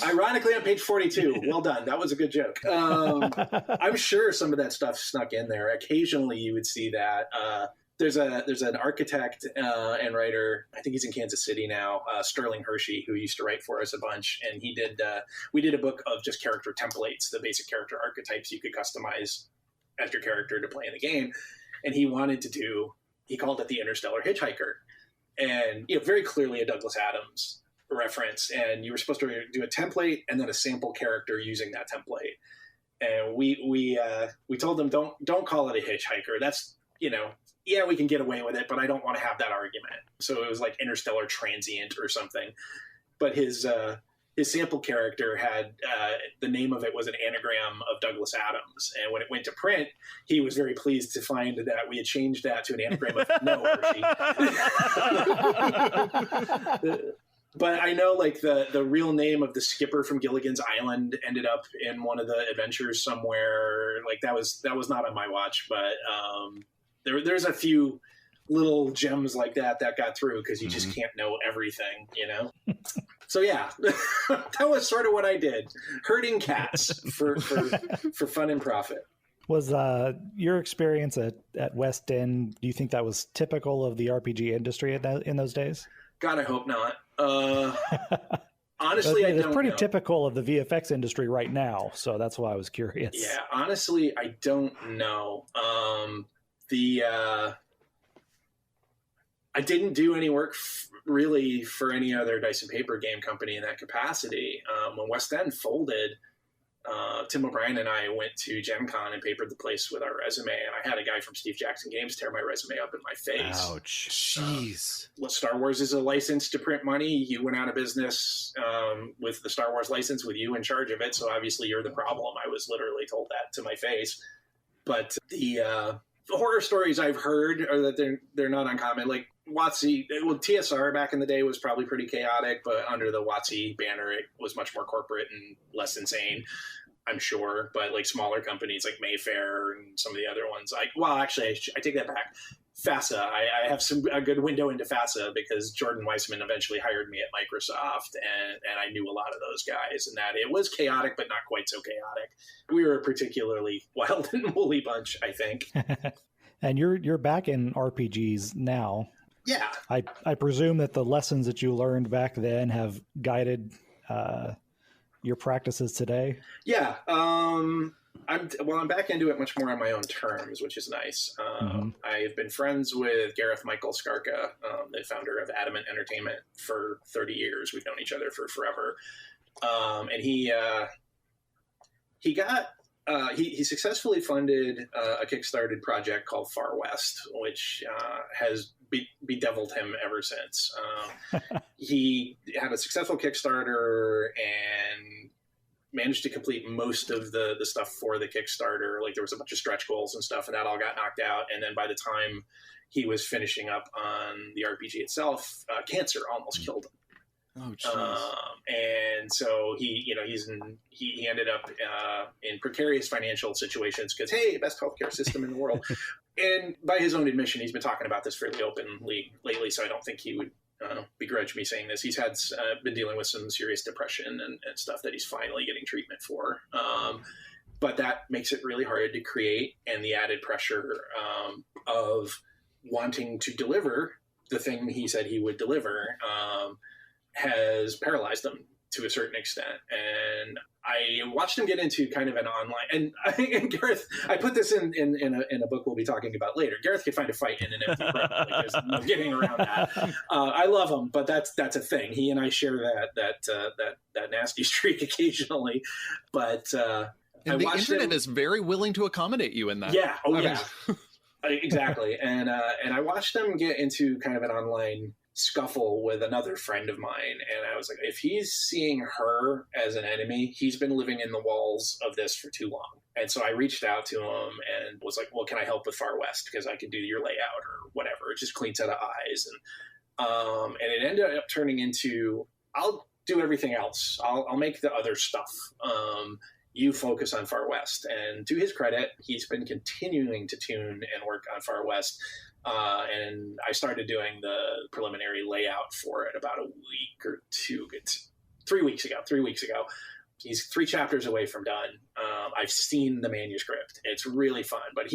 Ironically, on page 42. Well done. That was a good joke. I'm sure some of that stuff snuck in there. Occasionally you would see that. There's an architect and writer, I think he's in Kansas City now, Sterling Hershey, who used to write for us a bunch. And we did a book of just character templates, the basic character archetypes you could customize as your character to play in the game. And he called it the Interstellar Hitchhiker. And very clearly a Douglas Adams reference. And you were supposed to do a template and then a sample character using that template. And we told them, don't call it a hitchhiker. That's, yeah, we can get away with it, but I don't want to have that argument. So it was like Interstellar Transient or something. But his sample character had the name of it was an anagram of Douglas Adams. And when it went to print, he was very pleased to find that we had changed that to an anagram of No Hershey. But I know like the real name of the skipper from Gilligan's Island ended up in one of the adventures somewhere. Like that was not on my watch, but there's a few little gems like that got through because you just can't know everything, So yeah, that was sort of what I did, herding cats for fun and profit. Was your experience at West End, do you think that was typical of the RPG industry in those days? God, I hope not. Honestly, I don't know. It's pretty typical of the VFX industry right now, so that's why I was curious. Yeah, honestly, I don't know. I didn't do any work really for any other dice and paper game company in that capacity. When West End folded, Tim O'Brien and I went to Gen Con and papered the place with our resume, and I had a guy from Steve Jackson Games tear my resume up in my face. Ouch. Jeez. Star Wars is a license to print money. You went out of business with the Star Wars license with you in charge of it, so obviously you're the problem. I was literally told that to my face. But the horror stories I've heard are that they're not uncommon. Like WotC, well, TSR back in the day was probably pretty chaotic, but under the WotC banner, it was much more corporate and less insane, I'm sure. But like smaller companies like Mayfair and some of the other ones, actually, I take that back. FASA, I have a good window into FASA because Jordan Weissman eventually hired me at Microsoft, and I knew a lot of those guys, and that it was chaotic, but not quite so chaotic. We were a particularly wild and woolly bunch, I think. And you're back in RPGs now. Yeah. I presume that the lessons that you learned back then have guided your practices today. Yeah. I'm back into it much more on my own terms, which is nice. I've been friends with Gareth Michael Skarka, the founder of Adamant Entertainment, for 30 years. We've known each other for forever. And he successfully funded a Kickstarter project called Far West, which has bedeviled him ever since. He had a successful Kickstarter and managed to complete most of the stuff for the Kickstarter. Like there was a bunch of stretch goals and stuff, and that all got knocked out. And then by the time he was finishing up on the RPG itself, cancer almost killed him. Oh, jeez. And so he ended up in precarious financial situations because, hey, best healthcare system in the world. And by his own admission, he's been talking about this fairly openly lately, so I don't think he would begrudge me saying this. He's been dealing with some serious depression and stuff that he's finally getting treatment for. But that makes it really hard to create, and the added pressure of wanting to deliver the thing he said he would deliver has paralyzed him to a certain extent. And I watched him get into kind of an online, and Gareth, I put this in a book we'll be talking about later. Gareth could find a fight in an empty room. Like, there's no getting around that. I love him, but that's a thing. He and I share that nasty streak occasionally. But and the internet is very willing to accommodate you in that. Yeah. Oh, yeah. Exactly. And I watched him get into kind of an online scuffle with another friend of mine, and I was like, if he's seeing her as an enemy, he's been living in the walls of this for too long. And so I reached out to him and was like, well, can I help with Far West, because I can do your layout or whatever. It's just clean set of eyes. And it ended up turning into, I'll do everything else, I'll make the other stuff, you focus on Far West. And to his credit, he's been continuing to tune and work on Far West. And I started doing the preliminary layout for it about a week or two. It's 3 weeks ago. He's 3 chapters away from done. I've seen the manuscript. It's really fun, but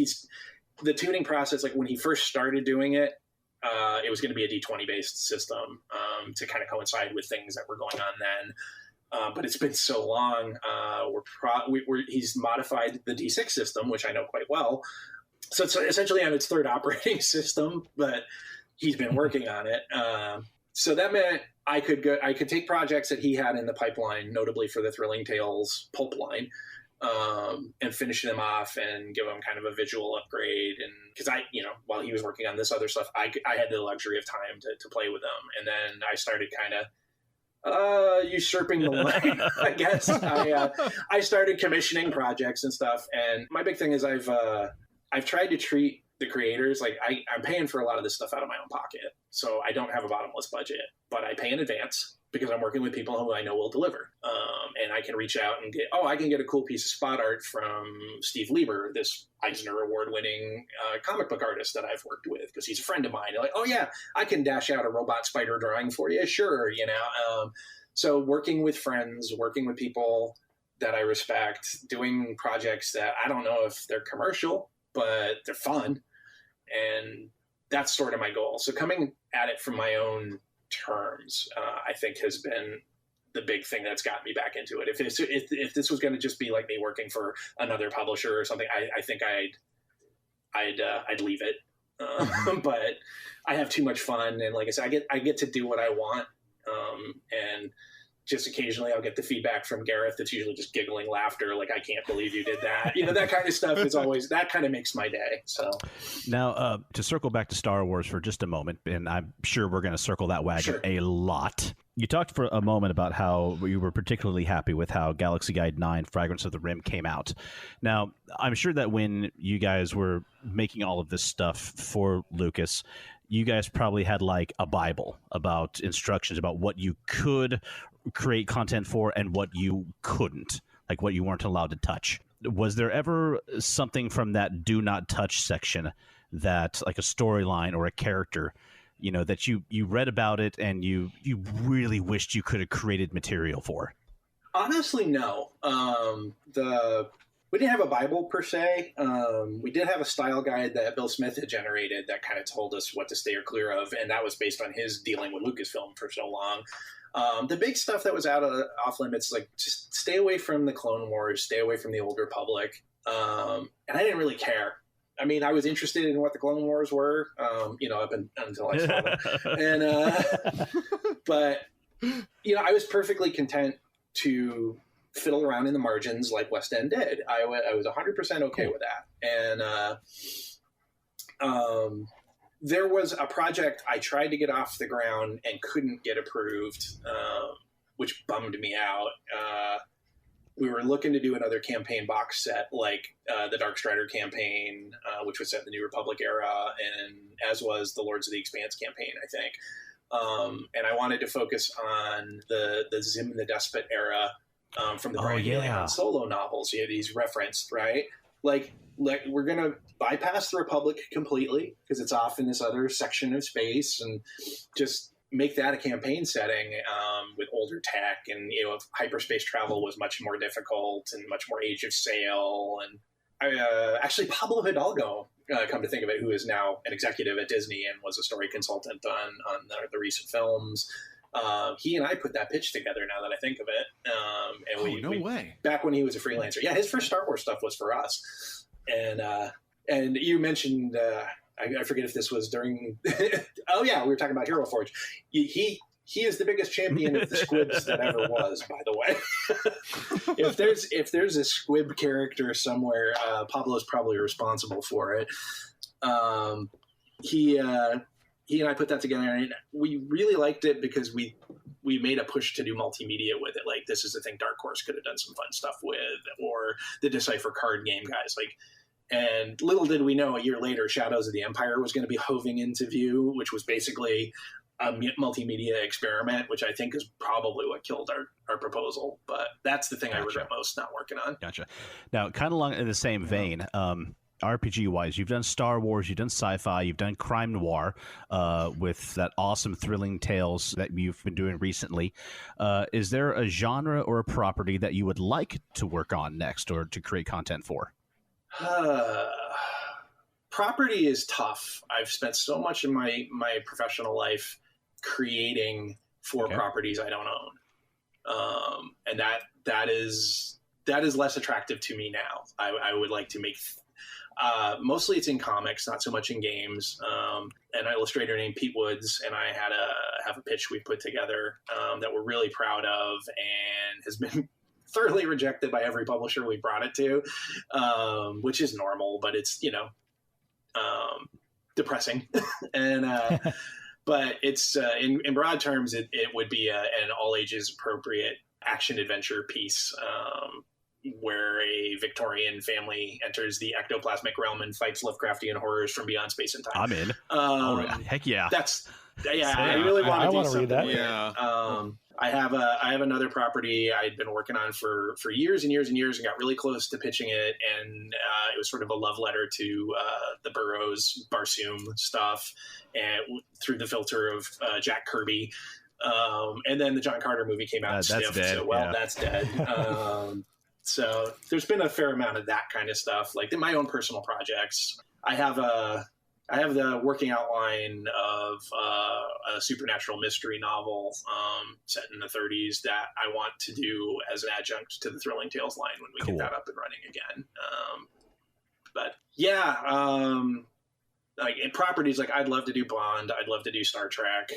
the tuning process, like when he first started doing it, it was going to be a D20 based system, to kind of coincide with things that were going on then. But it's been so long. He's modified the D6 system, which I know quite well. So it's essentially on its 3rd operating system, but he's been working on it. So that meant I could take projects that he had in the pipeline, notably for the Thrilling Tales pulp line, and finish them off and give them kind of a visual upgrade. And because while he was working on this other stuff, I had the luxury of time to play with them. And then I started kind of usurping the line, I guess. I started commissioning projects and stuff. And my big thing is I've tried to treat the creators like I'm paying for a lot of this stuff out of my own pocket. So I don't have a bottomless budget, but I pay in advance because I'm working with people who I know will deliver. And I can reach out and I can get a cool piece of spot art from Steve Lieber, this Eisner Award-winning comic book artist that I've worked with, because he's a friend of mine. Like, oh yeah, I can dash out a robot spider drawing for you. Sure. So working with friends, working with people that I respect, doing projects that I don't know if they're commercial, but they're fun. And that's sort of my goal. So coming at it from my own terms, I think has been the big thing that's got me back into it. If this was going to just be like me working for another publisher or something, I think I'd leave it. but I have too much fun. And like I said, I get to do what I want. And just occasionally I'll get the feedback from Gareth that's usually just giggling laughter, like, I can't believe you did that. That kind of stuff is always, that kind of makes my day. So now to circle back to Star Wars for just a moment, and I'm sure we're going to circle that wagon a lot. You talked for a moment about how you were particularly happy with how Galaxy Guide 9 Fragrance of the Rim came out. Now, I'm sure that when you guys were making all of this stuff for Lucas, you guys probably had like a Bible about instructions about what you could create content for and what you couldn't, like what you weren't allowed to touch. Was there ever something from that do not touch section that, like a storyline or a character, that you read about it and you really wished you could have created material for? Honestly, no. We didn't have a Bible per se. We did have a style guide that Bill Smith had generated that kind of told us what to stay or clear of, and that was based on his dealing with Lucasfilm for so long. The big stuff that was off limits, like, just stay away from the Clone Wars, stay away from the Old Republic, and I didn't really care. I mean, I was interested in what the Clone Wars were, until I saw them, and but I was perfectly content to fiddle around in the margins like West End did. I was 100% okay with that. And there was a project I tried to get off the ground and couldn't get approved, which bummed me out. We were looking to do another campaign box set, like the Dark Strider campaign, which was set in the New Republic era, and as was the Lords of the Expanse campaign, I think. And I wanted to focus on the Zim the Despot era, from the Brian Han Solo novels. He's referenced, right? Like we're going to bypass the Republic completely because it's off in this other section of space, and just make that a campaign setting with older tech. And, hyperspace travel was much more difficult and much more Age of Sail. And actually Pablo Hidalgo, come to think of it, who is now an executive at Disney and was a story consultant on the recent films. He and I put that pitch together, now that I think of it. And way. Back when he was a freelancer. Yeah, his first Star Wars stuff was for us. And you mentioned, I forget if this was during, oh yeah, we were talking about Hero Forge. He is the biggest champion of the squibs that ever was, by the way. If there's a squib character somewhere, Pablo's probably responsible for it. He and I put that together, and we really liked it because we made a push to do multimedia with it. Like, this is the thing Dark Horse could have done some fun stuff with, or the Decipher card game guys. And little did we know, a year later, Shadows of the Empire was going to be hoving into view, which was basically a multimedia experiment, which I think is probably what killed our proposal. But that's the thing I regret most not working on. Gotcha. Now, kind of along in the same vein, RPG-wise, you've done Star Wars, you've done sci-fi, you've done crime noir with that awesome Thrilling Tales that you've been doing recently. Is there a genre or a property that you would like to work on next or to create content for? Property is tough. I've spent so much of my professional life creating for properties I don't own. And that is less attractive to me now. I would like to make... mostly it's in comics, not so much in games. An illustrator named Pete Woods and I have a pitch we put together that we're really proud of, and has been thoroughly rejected by every publisher we brought it to, which is normal, but it's, depressing. And but it's in broad terms, it would be an all ages appropriate action adventure piece. Where a Victorian family enters the ectoplasmic realm and fights Lovecraftian horrors from beyond space and time. I'm in. Heck yeah. I really want to do something. Read that. Yeah. I have another property I'd been working on for years and years and years, and got really close to pitching it. And it was sort of a love letter to the Burroughs Barsoom stuff, and through the filter of Jack Kirby. And then the John Carter movie came out. That's dead. So, that's dead. So there's been a fair amount of that kind of stuff. Like in my own personal projects, I have the working outline of a supernatural mystery novel set in the 30s that I want to do as an adjunct to the Thrilling Tales line when we get that up and running again. But yeah, like in properties, like I'd love to do Bond. I'd love to do Star Trek.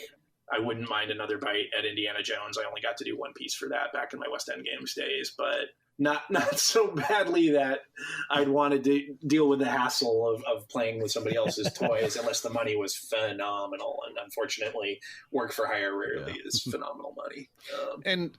I wouldn't mind another bite at Indiana Jones. I only got to do One Piece for that back in my West End Games days, but not so badly that I'd want to deal with the hassle of playing with somebody else's toys unless the money was phenomenal. And unfortunately, work for hire rarely is phenomenal money. And,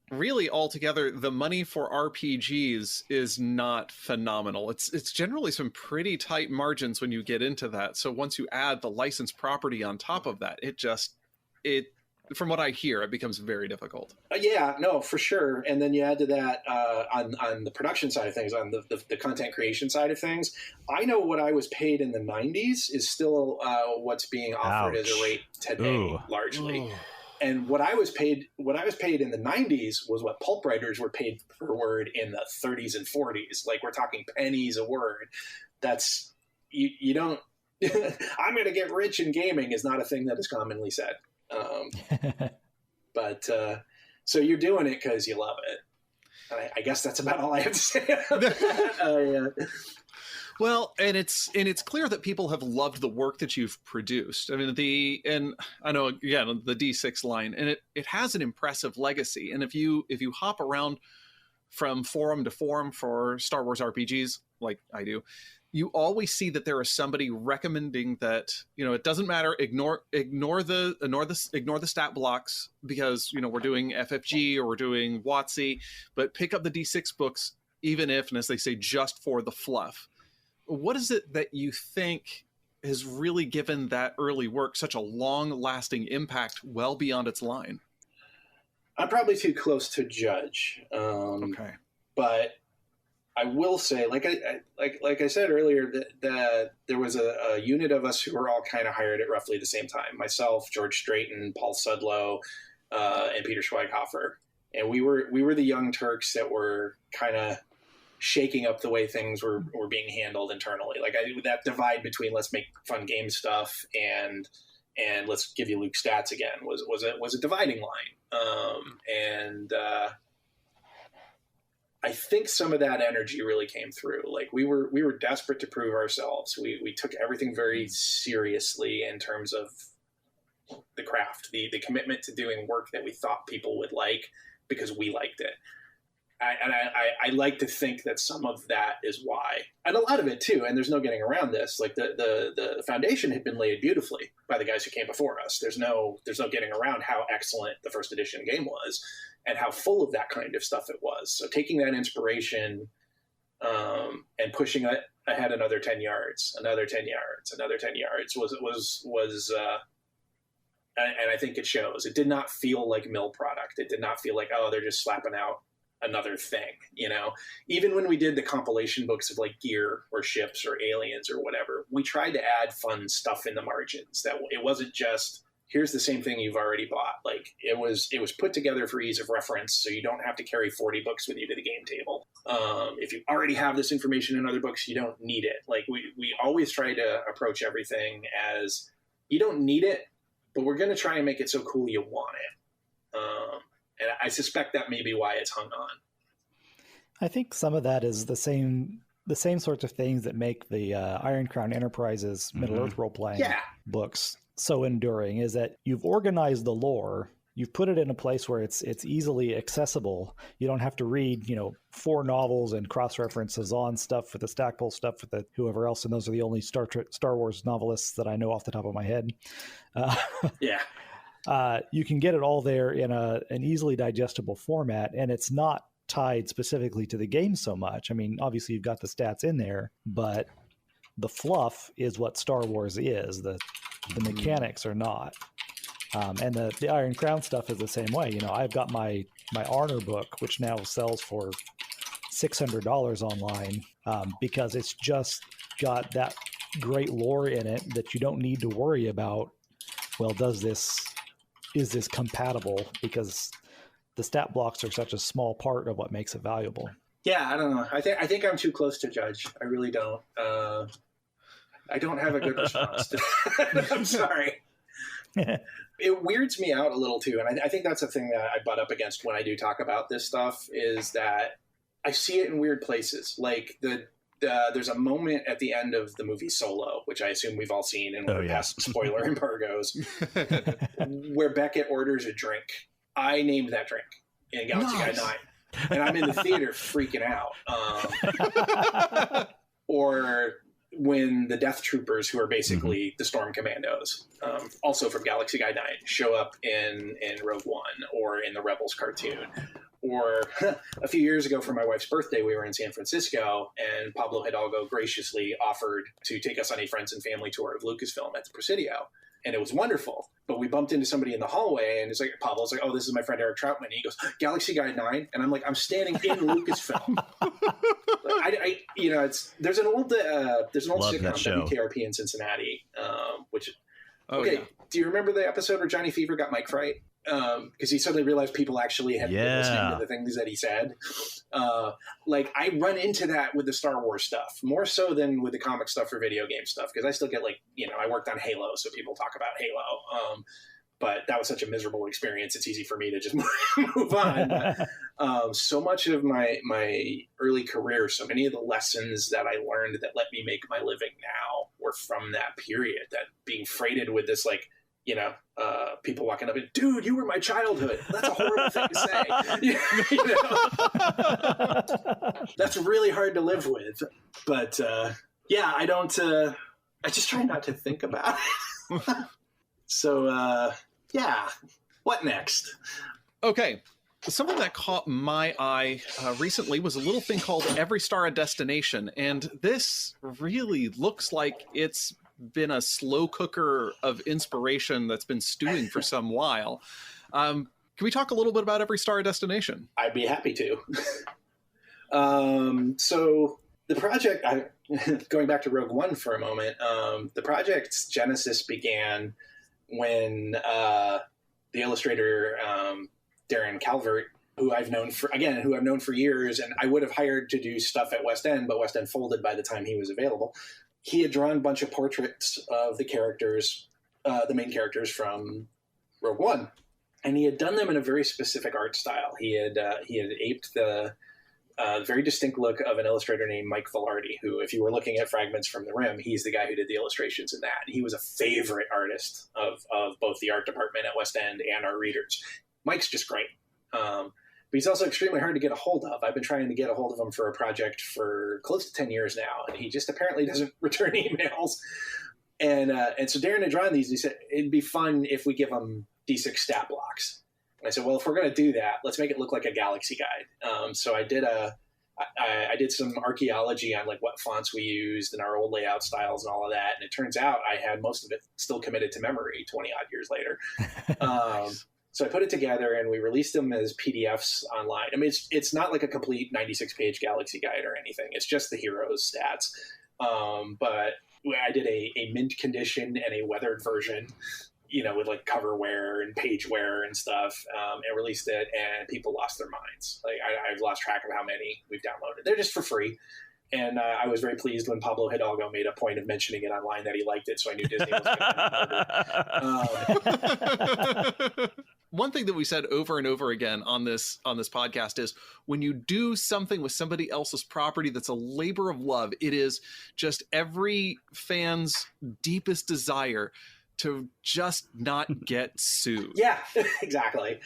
really altogether, the money for RPGs is not phenomenal. It's generally some pretty tight margins when you get into that. So once you add the licensed property on top of that, it from what I hear, it becomes very difficult. Yeah, no, for sure. And then you add to that on the production side of things, on the content creation side of things. I know what I was paid in the 90s is still what's being offered as a rate today, largely. And what I was paid in the 90s was what pulp writers were paid per word in the 30s and 40s. Like, we're talking pennies a word. That's you don't. I'm going to get rich in gaming is not a thing that is commonly said. But so you're doing it because you love it. I guess that's about all I have to say. Well, and it's clear that people have loved the work that you've produced. I mean, and I know, again, the D6 line, and it has an impressive legacy. And if you hop around from forum to forum for Star Wars RPGs, like I do, you always see that there is somebody recommending that, it doesn't matter, ignore the stat blocks because, we're doing FFG or we're doing WotC, but pick up the D6 books, even if, and as they say, just for the fluff. What is it that you think has really given that early work such a long-lasting impact well beyond its line? I'm probably too close to judge. Okay. But I will say, like I said earlier, that there was a unit of us who were all kind of hired at roughly the same time. Myself, George Straighton, Paul Sudlow, and Peter Schweighofer. And we were the young Turks that were kind of shaking up the way things were being handled internally. Like that divide between let's make fun game stuff and let's give you Luke stats again was a dividing line. I think some of that energy really came through. Like we were desperate to prove ourselves. We took everything very seriously in terms of the craft, the commitment to doing work that we thought people would like because we liked it. I like to think that some of that is why, and a lot of it too. And there's no getting around this. Like the foundation had been laid beautifully by the guys who came before us. There's no getting around how excellent the first edition game was, and how full of that kind of stuff it was. So taking that inspiration and pushing it ahead another 10 yards, another 10 yards, another 10 yards was. And I think it shows. It did not feel like mill product. It did not feel like, oh, they're just slapping out another thing, even when we did the compilation books of like gear or ships or aliens or whatever, we tried to add fun stuff in the margins. That it wasn't just here's the same thing you've already bought. Like it was put together for ease of reference, so you don't have to carry 40 books with you to the game table. If you already have this information in other books, you don't need it. Like we always try to approach everything as you don't need it, but we're going to try and make it so cool you want it. And I suspect that may be why it's hung on. I think some of that is the same sorts of things that make the Iron Crown Enterprises Middle-earth role-playing books so enduring, is that you've organized the lore, you've put it in a place where it's easily accessible. You don't have to read, 4 novels and cross-references on stuff with the Stackpole stuff with the whoever else, and those are the only Star Wars novelists that I know off the top of my head. You can get it all there in an easily digestible format, and it's not tied specifically to the game so much. I mean, obviously you've got the stats in there, but the fluff is what Star Wars is. The mechanics are not. And the Iron Crown stuff is the same way. I've got my Arnor book, which now sells for $600 online, because it's just got that great lore in it that you don't need to worry about, well, is this compatible? Because the stat blocks are such a small part of what makes it valuable. Yeah, I don't know. I think I'm too close to judge. I really don't. I don't have a good response to that. I'm sorry. It weirds me out a little too, and I think that's a thing that I butt up against when I do talk about this stuff, is that I see it in weird places. Like the there's a moment at the end of the movie Solo, which I assume we've all seen and we're past spoiler embargoes, where Beckett orders a drink. I named that drink in Galaxy Guide 9. And I'm in the theater freaking out. Or when the Death Troopers, who are basically the Storm Commandos, also from Galaxy Guide 9, show up in Rogue One or in the Rebels cartoon. Or a few years ago for my wife's birthday, we were in San Francisco, and Pablo Hidalgo graciously offered to take us on a friends and family tour of Lucasfilm at the Presidio. And it was wonderful. But we bumped into somebody in the hallway, and it's like, Pablo's like, oh, this is my friend Eric Troutman. And he goes, Galaxy Guide 9? And I'm like, I'm standing in Lucasfilm. There's an old sitcom, WKRP in Cincinnati, do you remember the episode where Johnny Fever got mic fright? Because he suddenly realized people actually had been listening to the things that he said. I run into that with the Star Wars stuff, more so than with the comic stuff or video game stuff, because I still get I worked on Halo, so people talk about Halo. But that was such a miserable experience, it's easy for me to just move on. But, so much of my early career, so many of the lessons that I learned that let me make my living now were from that period, that being freighted with this, people walking up and, dude, you were my childhood. That's a horrible thing to say. That's really hard to live with. But I just try not to think about it. So, what next? Okay. Something that caught my eye recently was a little thing called Every Star a Destination. And this really looks like it's been a slow cooker of inspiration that's been stewing for some while. Can we talk a little bit about Every Star a Destination? I'd be happy to. So the project, going back to Rogue One for a moment, the project's genesis began when the illustrator Darren Calvert, who I've known for years, and I would have hired to do stuff at West End, but West End folded by the time he was available. He had drawn a bunch of portraits of the characters, the main characters from Rogue One, and he had done them in a very specific art style. He had aped the very distinct look of an illustrator named Mike Velarde, who, if you were looking at Fragments from the Rim, he's the guy who did the illustrations in that. He was a favorite artist of both the art department at West End and our readers. Mike's just great. But he's also extremely hard to get a hold of. I've been trying to get a hold of him for a project for close to 10 years now, and he just apparently doesn't return emails. And so Darren had drawn these. He said, it'd be fun if we give him D6 stat blocks. And I said, well, if we're going to do that, let's make it look like a Galaxy Guide. So I did some archaeology on what fonts we used and our old layout styles and all of that. And it turns out I had most of it still committed to memory 20 odd years later. So I put it together and we released them as PDFs online. I mean, it's not like a complete 96-page Galaxy Guide or anything. It's just the heroes' stats. But I did a mint condition and a weathered version, with cover wear and page wear and stuff, and released it, and people lost their minds. I've lost track of how many we've downloaded. They're just for free. And I was very pleased when Pablo Hidalgo made a point of mentioning it online that he liked it, so I knew Disney was going to One thing that we said over and over again on this podcast is when you do something with somebody else's property that's a labor of love, it is just every fan's deepest desire to just not get sued. Yeah, exactly.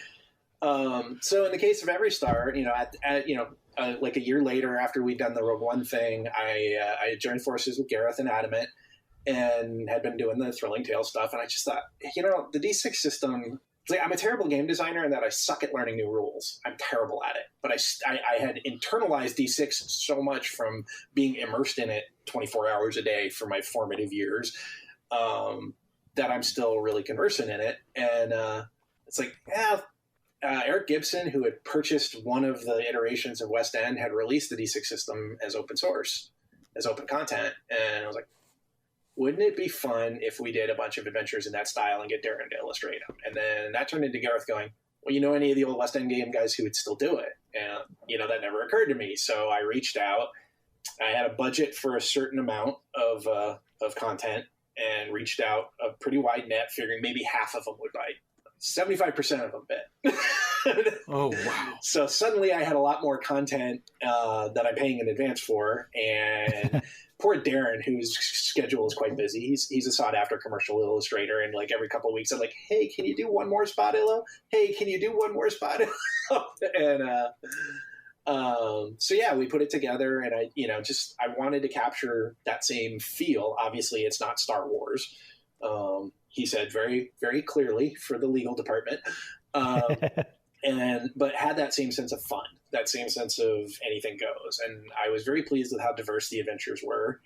So in the case of Every Star, like a year later after we'd done the Rogue One thing, I joined forces with Gareth and Adamant and had been doing the Thrilling Tales stuff. And I just thought, the D6 system, I'm a terrible game designer in that I suck at learning new rules. I'm terrible at it. But I had internalized D6 so much from being immersed in it 24 hours a day for my formative years that I'm still really conversant in it. And it's Eric Gibson, who had purchased one of the iterations of West End, had released the D6 system as open source, as open content. And I was like, wouldn't it be fun if we did a bunch of adventures in that style and get Darren to illustrate them? And then that turned into Gareth going, well, any of the old West End game guys who would still do it? And, that never occurred to me. So I reached out. I had a budget for a certain amount of content and reached out a pretty wide net, figuring maybe half of them would bite. 75% of them bit. Oh, wow. So suddenly I had a lot more content that I'm paying in advance for. And poor Darren, whose schedule is quite busy, he's a sought-after commercial illustrator. And like every couple of weeks, I'm like, hey, can you do one more spot illo? Hey, can you do one more spot illo? And so yeah, we put it together, and I wanted to capture that same feel. Obviously, it's not Star Wars. He said very, very clearly for the legal department, but had that same sense of fun, that same sense of anything goes. And I was very pleased with how diverse the adventures were.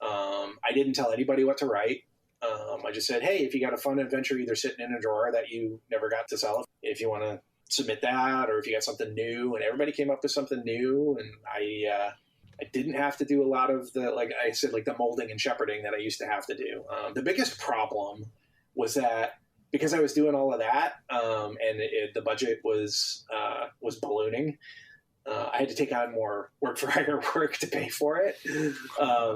I didn't tell anybody what to write. I just said, hey, if you got a fun adventure either sitting in a drawer that you never got to sell, if you want to submit that, or if you got something new. And everybody came up with something new, and I didn't have to do a lot of the, like I said, like the molding and shepherding that I used to have to do. The biggest problem was that because I was doing all of that, and the budget was ballooning, I had to take on more work for hire work to pay for it.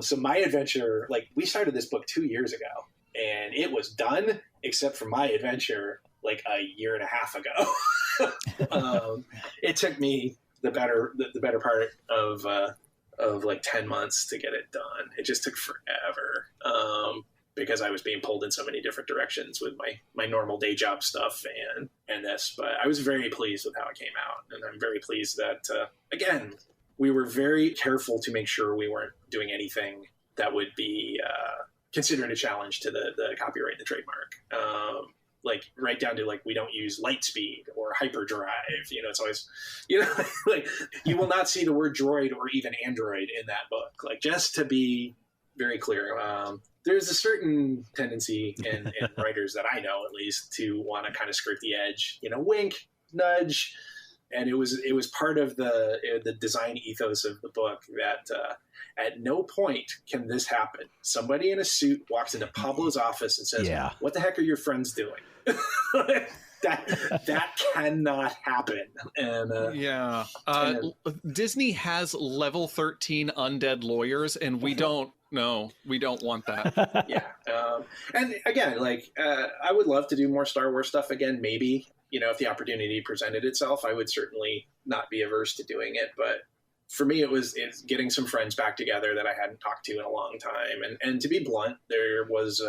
So my adventure, like we started this book 2 years ago, and it was done except for my adventure like a year and a half ago. It took me the better part of like 10 months to get it done. It just took forever. Because I was being pulled in so many different directions with my normal day job stuff and this, but I was very pleased with how it came out. And I'm very pleased that, again, we were very careful to make sure we weren't doing anything that would be considered a challenge to the copyright and the trademark. Like right down to like, we don't use light speed or hyperdrive, it's always, like you will not see the word droid or even android in that book. Like, just to be very clear, there's a certain tendency in writers that I know, at least, to want to kind of skirt the edge, wink, nudge. And it was part of the design ethos of the book that at no point can this happen. Somebody in a suit walks into Pablo's office and says, what the heck are your friends doing? That cannot happen. And Disney has level 13 undead lawyers, and we don't want that. Yeah. And again, like I would love to do more Star Wars stuff again. Maybe, if the opportunity presented itself, I would certainly not be averse to doing it. But for me, it's getting some friends back together that I hadn't talked to in a long time. And to be blunt, there was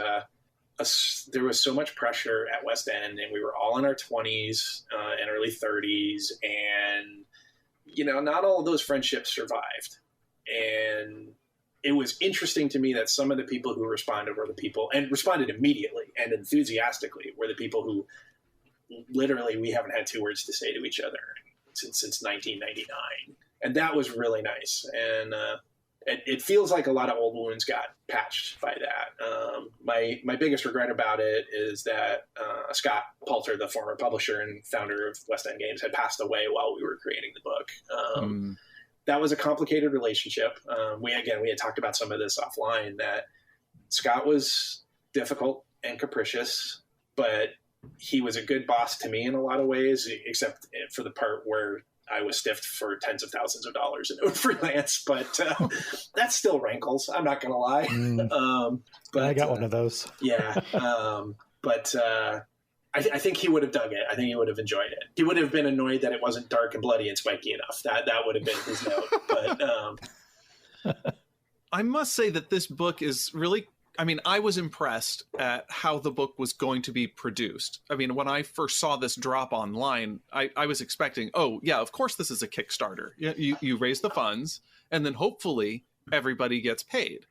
so much pressure at West End, and we were all in our 20s and early 30s, and not all of those friendships survived. And it was interesting to me that some of the people who responded responded immediately and enthusiastically, were the people who literally we haven't had two words to say to each other since 1999. And that was really nice. And it feels like a lot of old wounds got patched by that. My biggest regret about it is that Scott Poulter, the former publisher and founder of West End Games, had passed away while we were creating the book. That was a complicated relationship. We had talked about some of this offline, that Scott was difficult and capricious, but he was a good boss to me in a lot of ways, except for the part where I was stiffed for tens of thousands of dollars in freelance, but that still rankles. I'm not going to lie. But I got one of those. Yeah. But I think he would have dug it. I think he would have enjoyed it. He would have been annoyed that it wasn't dark and bloody and spiky enough. That would have been his note. But I must say that this book is really, I was impressed at how the book was going to be produced. When I first saw this drop online, I was expecting, oh yeah, of course this is a Kickstarter. You raise the funds and then hopefully everybody gets paid.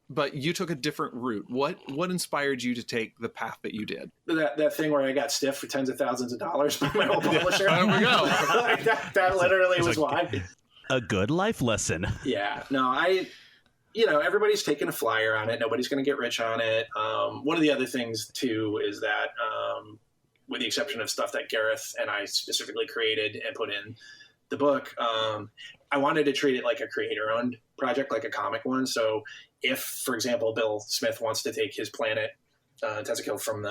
But you took a different route. What inspired you to take the path that you did? That thing where I got stiffed for tens of thousands of dollars by my old publisher. There we go. that literally was why. A good life lesson. Yeah. No, everybody's taking a flyer on it. Nobody's going to get rich on it. One of the other things, too, is that with the exception of stuff that Gareth and I specifically created and put in the book, I wanted to treat it like a creator-owned project, like a comic one. So if, for example, Bill Smith wants to take his planet, Tezekil, from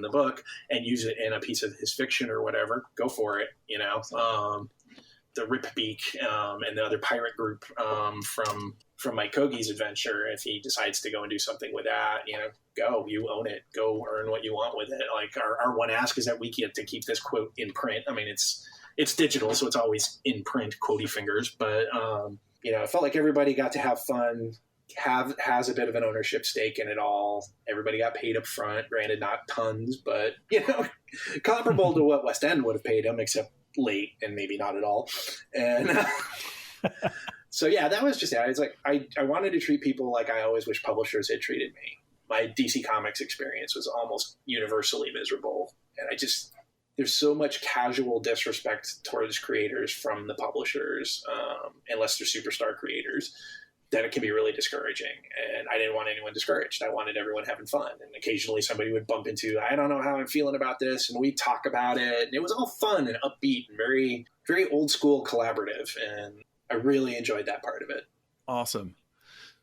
the book and use it in a piece of his fiction or whatever, go for it, the Ripbeak and the other pirate group from Mike Kogi's adventure, if he decides to go and do something with that, go, you own it, go earn what you want with it. Like our one ask is that we get to keep this quote in print. It's it's digital, so it's always in print, quotey fingers. But, it felt like everybody got to have fun, has a bit of an ownership stake in it all. Everybody got paid up front, granted not tons, but, comparable to what West End would have paid him, except late and maybe not at all. And so, yeah, that was just it. It's like I wanted to treat people like I always wish publishers had treated me. My DC Comics experience was almost universally miserable. And there's so much casual disrespect towards creators from the publishers, unless they're superstar creators, that it can be really discouraging. And I didn't want anyone discouraged. I wanted everyone having fun. And occasionally somebody would bump into, I don't know how I'm feeling about this. And we'd talk about it. And it was all fun and upbeat and very, very old school collaborative. And I really enjoyed that part of it. Awesome.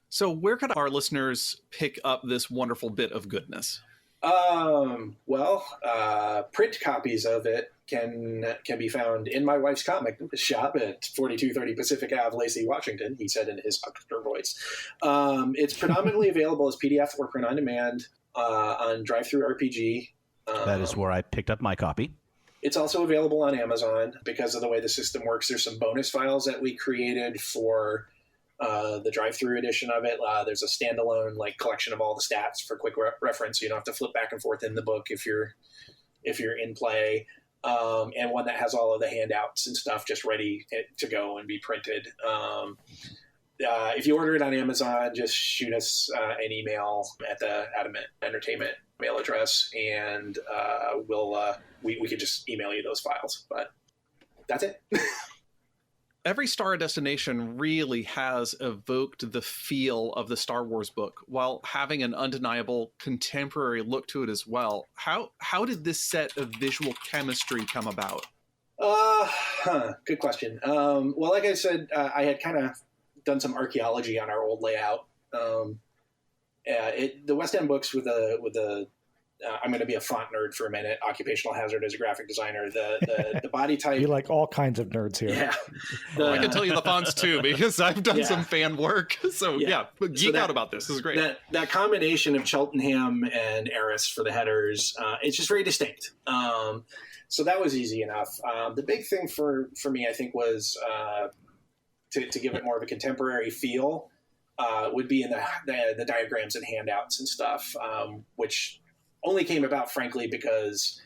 So where could our listeners pick up this wonderful bit of goodness? Print copies of it can be found in my wife's comic shop at 4230 Pacific Ave, Lacey, Washington, he said in his huckster voice. It's predominantly available as PDF or print on demand on DriveThru RPG. That is where I picked up my copy. It's also available on Amazon because of the way the system works. There's some bonus files that we created for the drive-through edition of it. There's a standalone collection of all the stats for quick reference. So you don't have to flip back and forth in the book if you're in play, and one that has all of the handouts and stuff just ready to go and be printed. If you order it on Amazon, just shoot us an email at the Adamant Entertainment mail address, and we could just email you those files. But that's it. Every Star Destination really has evoked the feel of the Star Wars book while having an undeniable contemporary look to it as well. How did this set of visual chemistry come about? Good question. Well, like I said, I had kind of done some archaeology on our old layout. The West End books with a I'm going to be a font nerd for a minute. Occupational hazard as a graphic designer. The body type. You like all kinds of nerds here. Yeah. I can tell you the fonts too because I've done some fan work. So geek out about this. This is great. That combination of Cheltenham and Eris for the headers, it's just very distinct. So that was easy enough. The big thing for me, I think, was to give it more of a contemporary feel. Would be in the diagrams and handouts and stuff, which only came about, frankly, because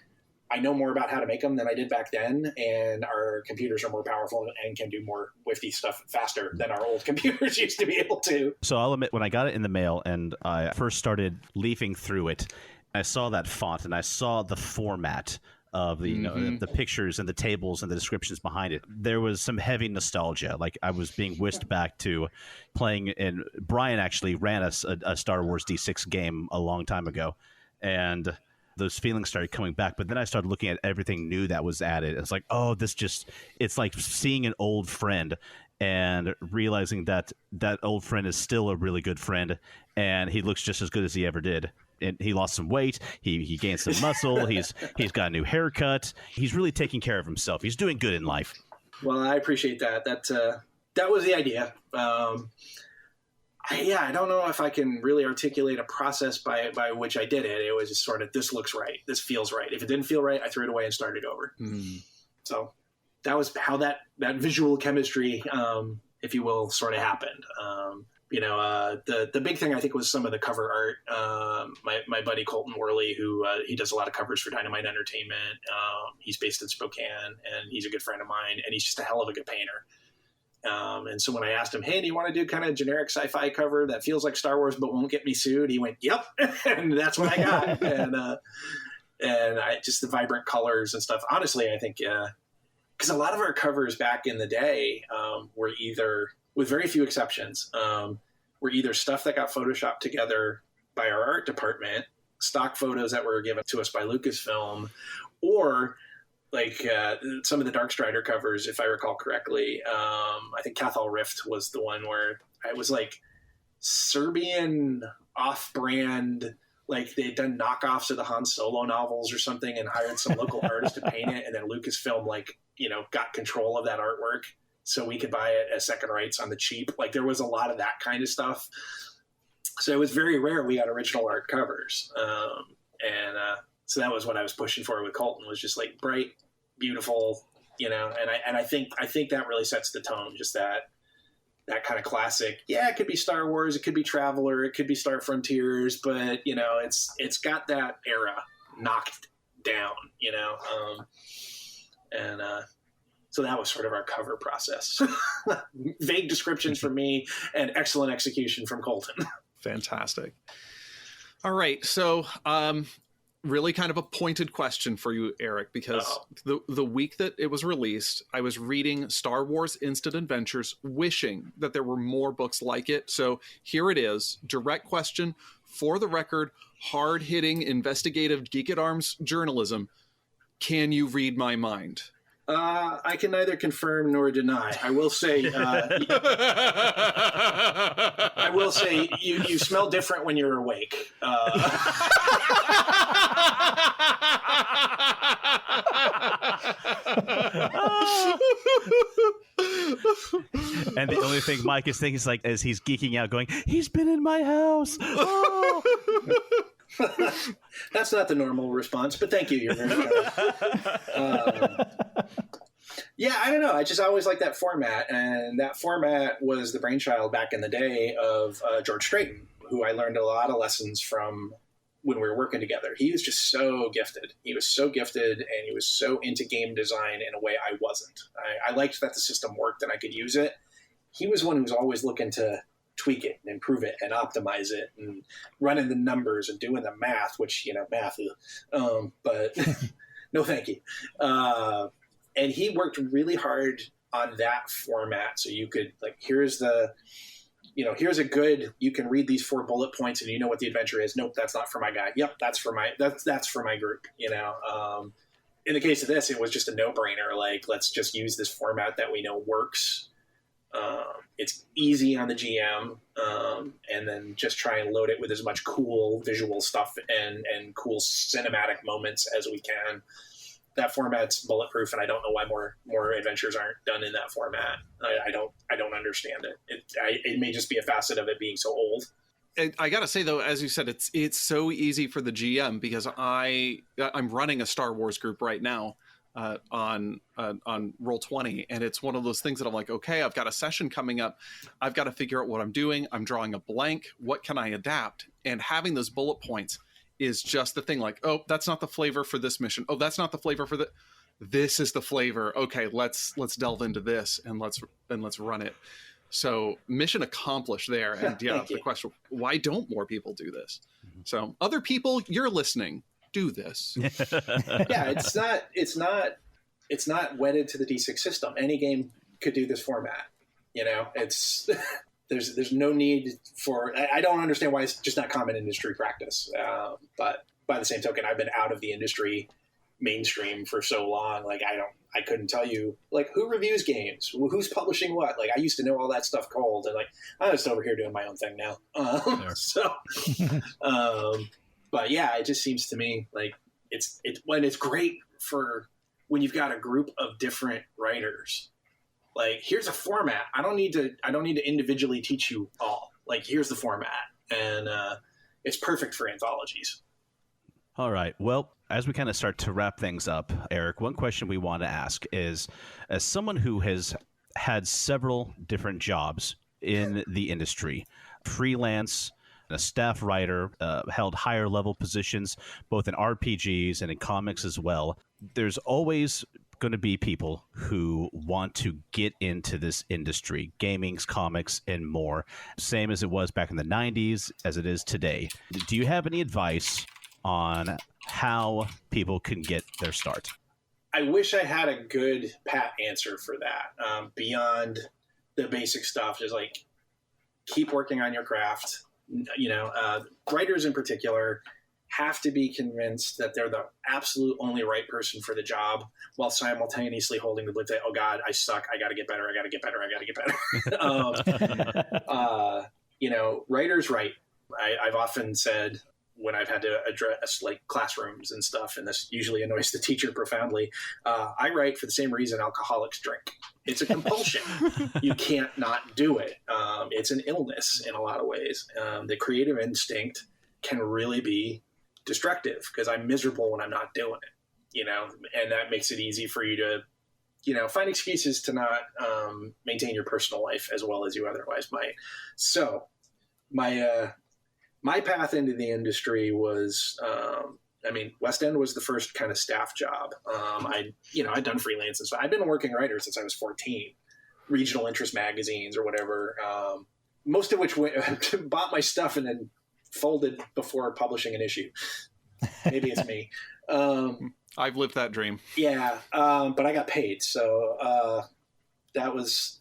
I know more about how to make them than I did back then, and our computers are more powerful and can do more whiffy stuff faster than our old computers used to be able to. So I'll admit, when I got it in the mail and I first started leafing through it, I saw that font and I saw the format of the the pictures and the tables and the descriptions behind it. There was some heavy nostalgia. Like I was being whisked back to playing, and Brian actually ran a Star Wars D6 game a long time ago. And those feelings started coming back. But then I started looking at everything new that was added. It's like, oh, it's like seeing an old friend and realizing that that old friend is still a really good friend. And he looks just as good as he ever did. And he lost some weight. He gained some muscle. He's got a new haircut. He's really taking care of himself. He's doing good in life. Well, I appreciate that. That was the idea. I don't know if I can really articulate a process by which I did it. It was just sort of, this looks right. This feels right. If it didn't feel right, I threw it away and started over. So that was how that visual chemistry, if you will, sort of happened. The big thing I think was some of the cover art. My buddy Colton Worley, who he does a lot of covers for Dynamite Entertainment. He's based in Spokane, and he's a good friend of mine, and he's just a hell of a good painter. And so when I asked him, hey, do you want to do kind of generic sci-fi cover that feels like Star Wars but won't get me sued? He went, yep. And that's what I got. and I just the vibrant colors and stuff. Honestly, I think because a lot of our covers back in the day were either, with very few exceptions, were either stuff that got photoshopped together by our art department, stock photos that were given to us by Lucasfilm, or like some of the Darkstrider covers, if I recall correctly. I think Cathal Rift was the one where it was like Serbian off-brand, like they'd done knockoffs of the Han Solo novels or something and hired some local artist to paint it, and then Lucasfilm got control of that artwork so we could buy it as second rights on the cheap. Like there was a lot of that kind of stuff. So it was very rare we got original art covers. So that was what I was pushing for with Colton, was just like bright, beautiful, and I think that really sets the tone. Just that kind of classic. Yeah, it could be Star Wars, it could be Traveler, it could be Star Frontiers, but it's got that era knocked down. So that was sort of our cover process. Vague descriptions from me and excellent execution from Colton. Fantastic. All right. So, really kind of a pointed question for you, Eric, because the week that it was released, I was reading Star Wars Instant Adventures, wishing that there were more books like it. So here it is. Direct question, for the record, hard-hitting investigative Geek at Arms journalism. Can you read my mind? I can neither confirm nor deny. I will say, you smell different when you're awake. And the only thing Mike is thinking is like, as he's geeking out, going, "He's been in my house." Oh. That's not the normal response, but thank you. You're very kind. Yeah, I don't know. I just always liked that format, and that format was the brainchild back in the day of George Straighton, who I learned a lot of lessons from when we were working together. He was just so gifted. He was so gifted, and he was so into game design in a way I wasn't. I liked that the system worked and I could use it. He was one who was always looking to tweak it and improve it and optimize it and running the numbers and doing the math, which, math is, but no, thank you. And he worked really hard on that format. So you could here's a good, you can read these 4 bullet points and you know what the adventure is. Nope, that's not for my guy. Yep, that's for my group. In the case of this, it was just a no-brainer. Let's just use this format that we know works. It's easy on the GM, and then just try and load it with as much cool visual stuff and cool cinematic moments as we can. That format's bulletproof, and I don't know why more adventures aren't done in that format. I don't understand it. It may just be a facet of it being so old. I gotta say though, as you said, it's so easy for the GM because I'm running a Star Wars group right now on Roll20, and it's one of those things that I'm like, okay, I've got a session coming up, I've got to figure out what I'm doing. I'm drawing a blank. What can I adapt? And having those bullet points is just the thing. Like, oh, that's not the flavor for this mission. Oh, that's not the flavor for this is the flavor. Okay, let's delve into this and let's run it. So mission accomplished there. And yeah, the question, why don't more people do this? So other people, you're listening, do this. Yeah, it's not wedded to the D6 system. Any game could do this format. It's there's no need for. I don't understand why it's just not common industry practice. But by the same token, I've been out of the industry mainstream for so long. I couldn't tell you who reviews games, who's publishing what. I used to know all that stuff cold, and I'm just over here doing my own thing now. But yeah, it just seems to me it's when it's great for when you've got a group of different writers. Here's a format. I don't need to individually teach you all. Here's the format, and it's perfect for anthologies. All right. Well, as we kind of start to wrap things up, Eric, one question we want to ask is, as someone who has had several different jobs in the industry, freelance, a staff writer, held higher level positions, both in RPGs and in comics as well, there's always going to be people who want to get into this industry, gaming, comics, and more, same as it was back in the 90s as it is today. Do you have any advice on how people can get their start? I wish I had a good pat answer for that. Beyond the basic stuff, just keep working on your craft. Writers in particular have to be convinced that they're the absolute only right person for the job, while simultaneously holding the blade. Oh God, I suck. I got to get better. I got to get better. I got to get better. Writers write. I've often said, when I've had to address classrooms and stuff, and this usually annoys the teacher profoundly, I write for the same reason alcoholics drink. It's a compulsion. You can't not do it. It's an illness in a lot of ways. The creative instinct can really be destructive because I'm miserable when I'm not doing it, and that makes it easy for you to find excuses to not maintain your personal life as well as you otherwise might. So my path into the industry was, West End was the first kind of staff job. I'd done freelance and stuff. I'd been a working writer since I was 14, regional interest magazines or whatever, most of which bought my stuff and then folded before publishing an issue. Maybe it's me. I've lived that dream. Yeah, but I got paid. So that was...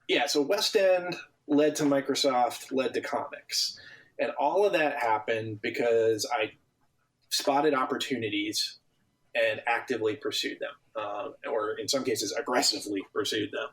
Yeah, so West End led to Microsoft, led to comics. And all of that happened because I spotted opportunities and actively pursued them, or in some cases aggressively pursued them.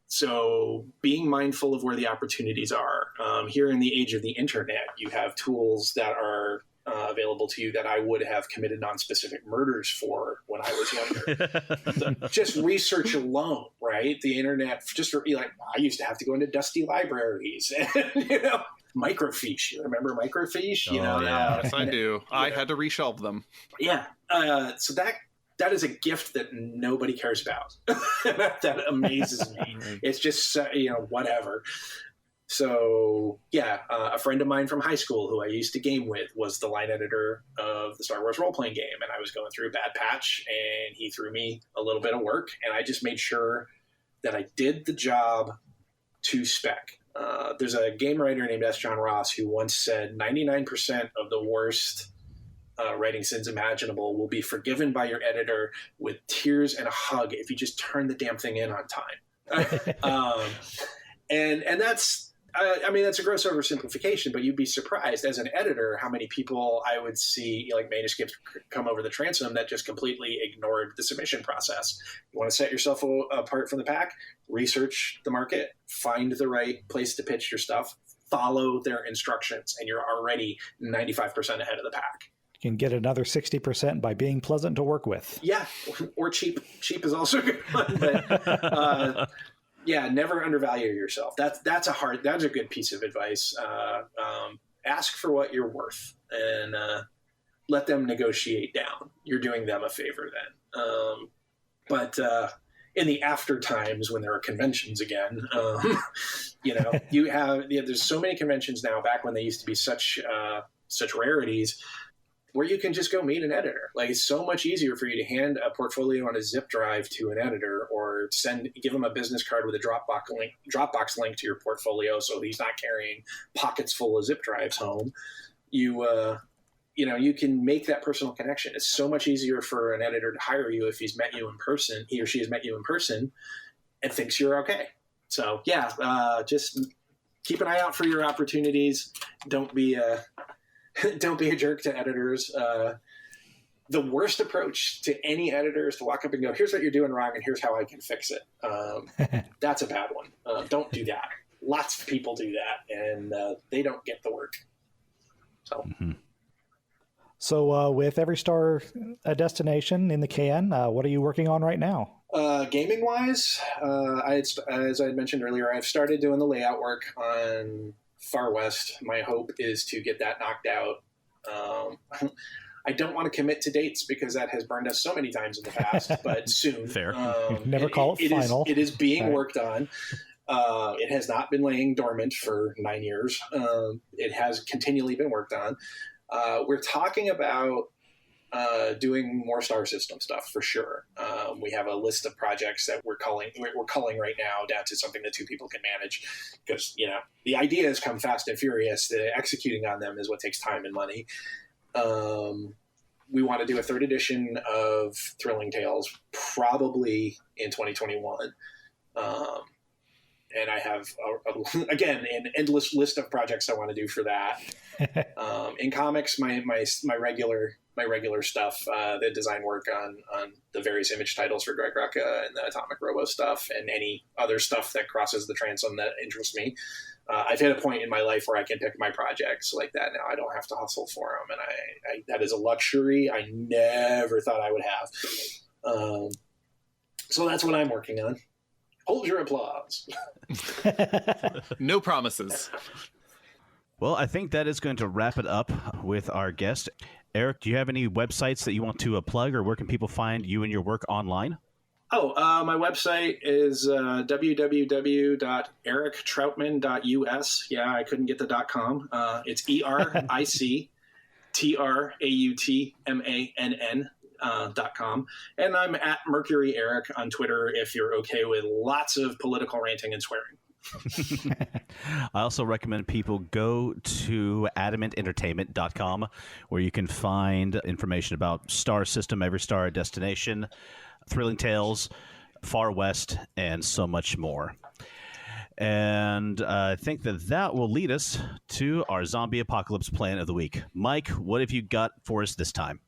So being mindful of where the opportunities are. Here in the age of the internet, you have tools that are available to you that I would have committed non-specific murders for when I was younger. Just research alone, right? The internet, I used to have to go into dusty libraries and, microfiche. You remember microfiche? Yes, I do. I had to reshelve them. Yeah. So that is a gift that nobody cares about. That amazes me. It's just, whatever. So, a friend of mine from high school who I used to game with was the line editor of the Star Wars role-playing game, and I was going through a bad patch, and he threw me a little bit of work, and I just made sure that I did the job to spec. There's a game writer named S. John Ross who once said 99% of the worst writing sins imaginable will be forgiven by your editor with tears and a hug if you just turn the damn thing in on time. And that's, that's a gross oversimplification, but you'd be surprised as an editor how many people I would see, like manuscripts come over the transom that just completely ignored the submission process. You want to set yourself apart from the pack, research the market, find the right place to pitch your stuff, follow their instructions, and you're already 95% ahead of the pack. You can get another 60% by being pleasant to work with. Yeah, or cheap. Cheap is also a good one, but never undervalue yourself. That's a good piece of advice. Ask for what you're worth and let them negotiate down. You're doing them a favor then. But in the after times when there are conventions again, there's so many conventions now, back when they used to be such rarities, where you can just go meet an editor. Like, it's so much easier for you to hand a portfolio on a zip drive to an editor, or give them a business card with a Dropbox link to your portfolio, so he's not carrying pockets full of zip drives home. You can make that personal connection. It's so much easier for an editor to hire you if he or she has met you in person and thinks you're okay. So just keep an eye out for your opportunities. Don't be a jerk to editors. The worst approach to any editor is to walk up and go, here's what you're doing wrong and here's how I can fix it. That's a bad one. Don't do that. Lots of people do that, and they don't get the work. So, So with Every Star a destination in the can, what are you working on right now? Gaming wise, as I had mentioned earlier, I've started doing the layout work on Far West. My hope is to get that knocked out. I don't want to commit to dates because that has burned us so many times in the past, but soon. Fair. Never call it final. It is being worked on. It has not been laying dormant for 9 years. It has continually been worked on. We're talking about doing more star system stuff for sure. We have a list of projects that we're culling right now down to something that 2 people can manage, because the ideas come fast and furious. The executing on them is what takes time and money. We want to do a 3rd edition of Thrilling Tales probably in 2021. And I have, again, an endless list of projects I want to do for that. In comics, my regular stuff, the design work on the various image titles for Greg Rucka and the Atomic Robo stuff, and any other stuff that crosses the transom that interests me. I've hit a point in my life where I can pick my projects like that now. I don't have to hustle for them, and that is a luxury I never thought I would have. So that's what I'm working on. Hold your applause. No promises. Well, I think that is going to wrap it up with our guest. Eric, do you have any websites that you want to plug, or where can people find you and your work online? My website is www.erictroutman.us. Yeah, I couldn't get the .com. It's ERICTROUTMANN.com. And I'm at Mercury Eric on Twitter if you're okay with lots of political ranting and swearing. I also recommend people go to adamantentertainment.com, where you can find information about Star System, Every Star a Destination, Thrilling Tales, Far West, and so much more. And I think that will lead us to our zombie apocalypse plan of the week. Mike, what have you got for us this time?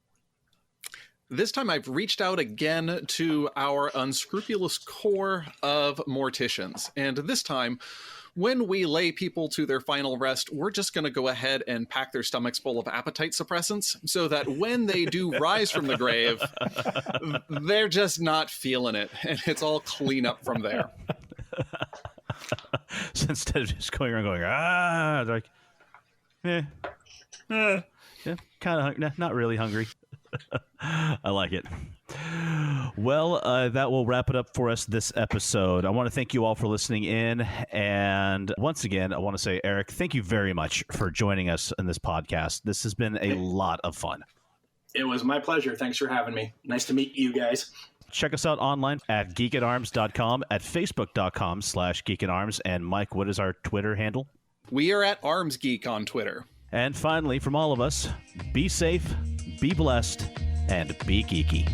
This time I've reached out again to our unscrupulous core of morticians. And this time, when we lay people to their final rest, we're just going to go ahead and pack their stomachs full of appetite suppressants so that when they do rise from the grave, they're just not feeling it. And it's all clean up from there. So instead of just going around going, they're like, yeah, kind of hungry, not really hungry. I like it. Well, that will wrap it up for us this episode. I want to thank you all for listening in. And once again, I want to say, Eric, thank you very much for joining us in this podcast. This has been a lot of fun. It was my pleasure. Thanks for having me. Nice to meet you guys. Check us out online at geekatarms.com, at facebook.com/geekatarms. And Mike, what is our Twitter handle? We are at ArmsGeek on Twitter. And finally, from all of us, be safe, be blessed, and be geeky.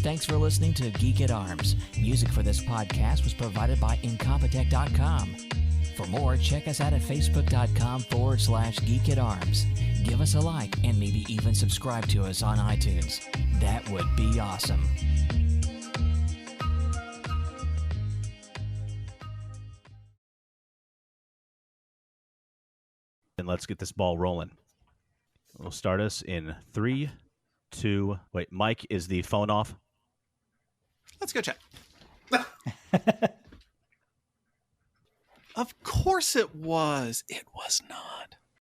Thanks for listening to Geek at Arms. Music for this podcast was provided by Incompetech.com. For more, check us out at Facebook.com/Geek at Arms. Give us a like and maybe even subscribe to us on iTunes. That would be awesome. And let's get this ball rolling. We'll start us in 3, 2... Wait, Mike, is the phone off? Let's go check. Of course it was. It was not.